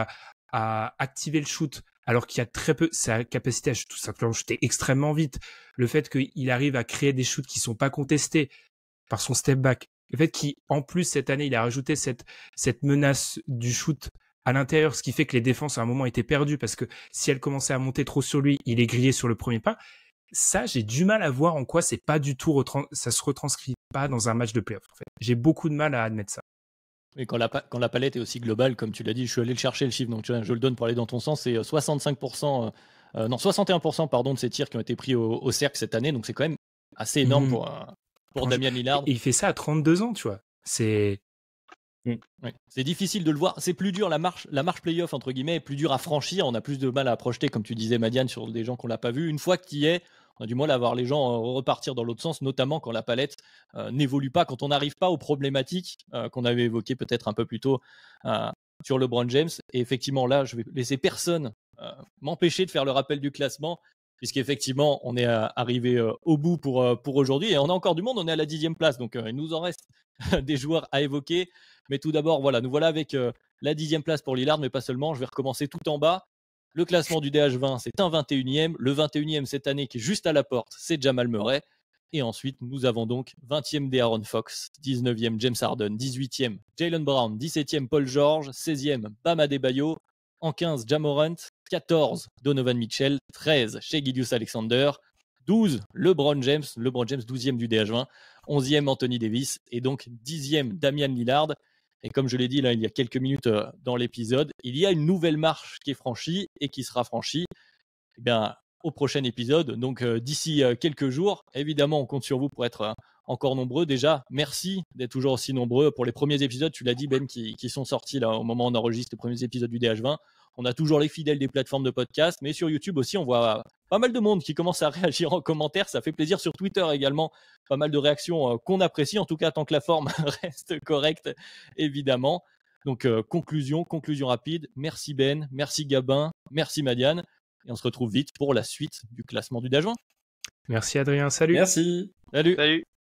à activer le shoot, alors qu'il y a très peu, sa capacité à tout simplement shooter extrêmement vite, le fait qu'il arrive à créer des shoots qui sont pas contestés par son step back, le fait qu'en plus cette année il a rajouté cette menace du shoot à l'intérieur, ce qui fait que les défenses à un moment étaient perdues parce que si elles commençaient à monter trop sur lui, il est grillé sur le premier pas. Ça, j'ai du mal à voir en quoi c'est pas du tout ça se retranscrit pas dans un match de playoff. En fait, j'ai beaucoup de mal à admettre ça. Et quand la palette est aussi globale, comme tu l'as dit, je suis allé le chercher le chiffre, donc je le donne pour aller dans ton sens, c'est 61% pardon, de ces tirs qui ont été pris au cercle cette année, donc c'est quand même assez énorme pour Damian Lillard. Et il fait ça à 32 ans, tu vois. C'est difficile de le voir. C'est plus dur, la marche playoff, entre guillemets, est plus dur à franchir. On a plus de mal à projeter, comme tu disais, Madiane, sur des gens qu'on l'a pas vu. Une fois que tu y es, on a du mal à voir les gens repartir dans l'autre sens, notamment quand la palette n'évolue pas, quand on n'arrive pas aux problématiques qu'on avait évoquées peut-être un peu plus tôt sur LeBron James. Et effectivement, là, je vais laisser personne m'empêcher de faire le rappel du classement, puisqu'effectivement, on est arrivé au bout pour aujourd'hui. Et on a encore du monde, on est à la 10e place, donc il nous en reste des joueurs à évoquer. Mais tout d'abord, nous voilà avec la 10e place pour Lillard, mais pas seulement. Je vais recommencer tout en bas. Le classement du DH20, c'est un 21e. Le 21e cette année qui est juste à la porte, c'est Jamal Murray. Et ensuite, nous avons donc 20e De'Aaron Fox, 19e James Harden, 18e Jaylen Brown, 17e Paul George, 16e Bam Adebayo, en 15 Ja Morant, 14 Donovan Mitchell, 13 Shai Gilgeous-Alexander, 12 LeBron James 12e du DH20, 11e Anthony Davis et donc 10e Damian Lillard. Et comme je l'ai dit là il y a quelques minutes dans l'épisode, il y a une nouvelle marche qui est franchie et qui sera franchie au prochain épisode. Donc d'ici quelques jours, évidemment, on compte sur vous pour être encore nombreux. Déjà, merci d'être toujours aussi nombreux pour les premiers épisodes. Tu l'as dit, Ben, qui sont sortis là au moment où on enregistre les premiers épisodes du DH20. On a toujours les fidèles des plateformes de podcast, mais sur YouTube aussi, on voit pas mal de monde qui commence à réagir en commentaire. Ça fait plaisir. Sur Twitter également, pas mal de réactions qu'on apprécie, en tout cas tant que la forme reste correcte, évidemment. Donc, conclusion rapide. Merci Ben, merci Gabin, merci Madiane. Et on se retrouve vite pour la suite du classement du DH20. Merci Adrien, salut. Merci. Salut. Salut.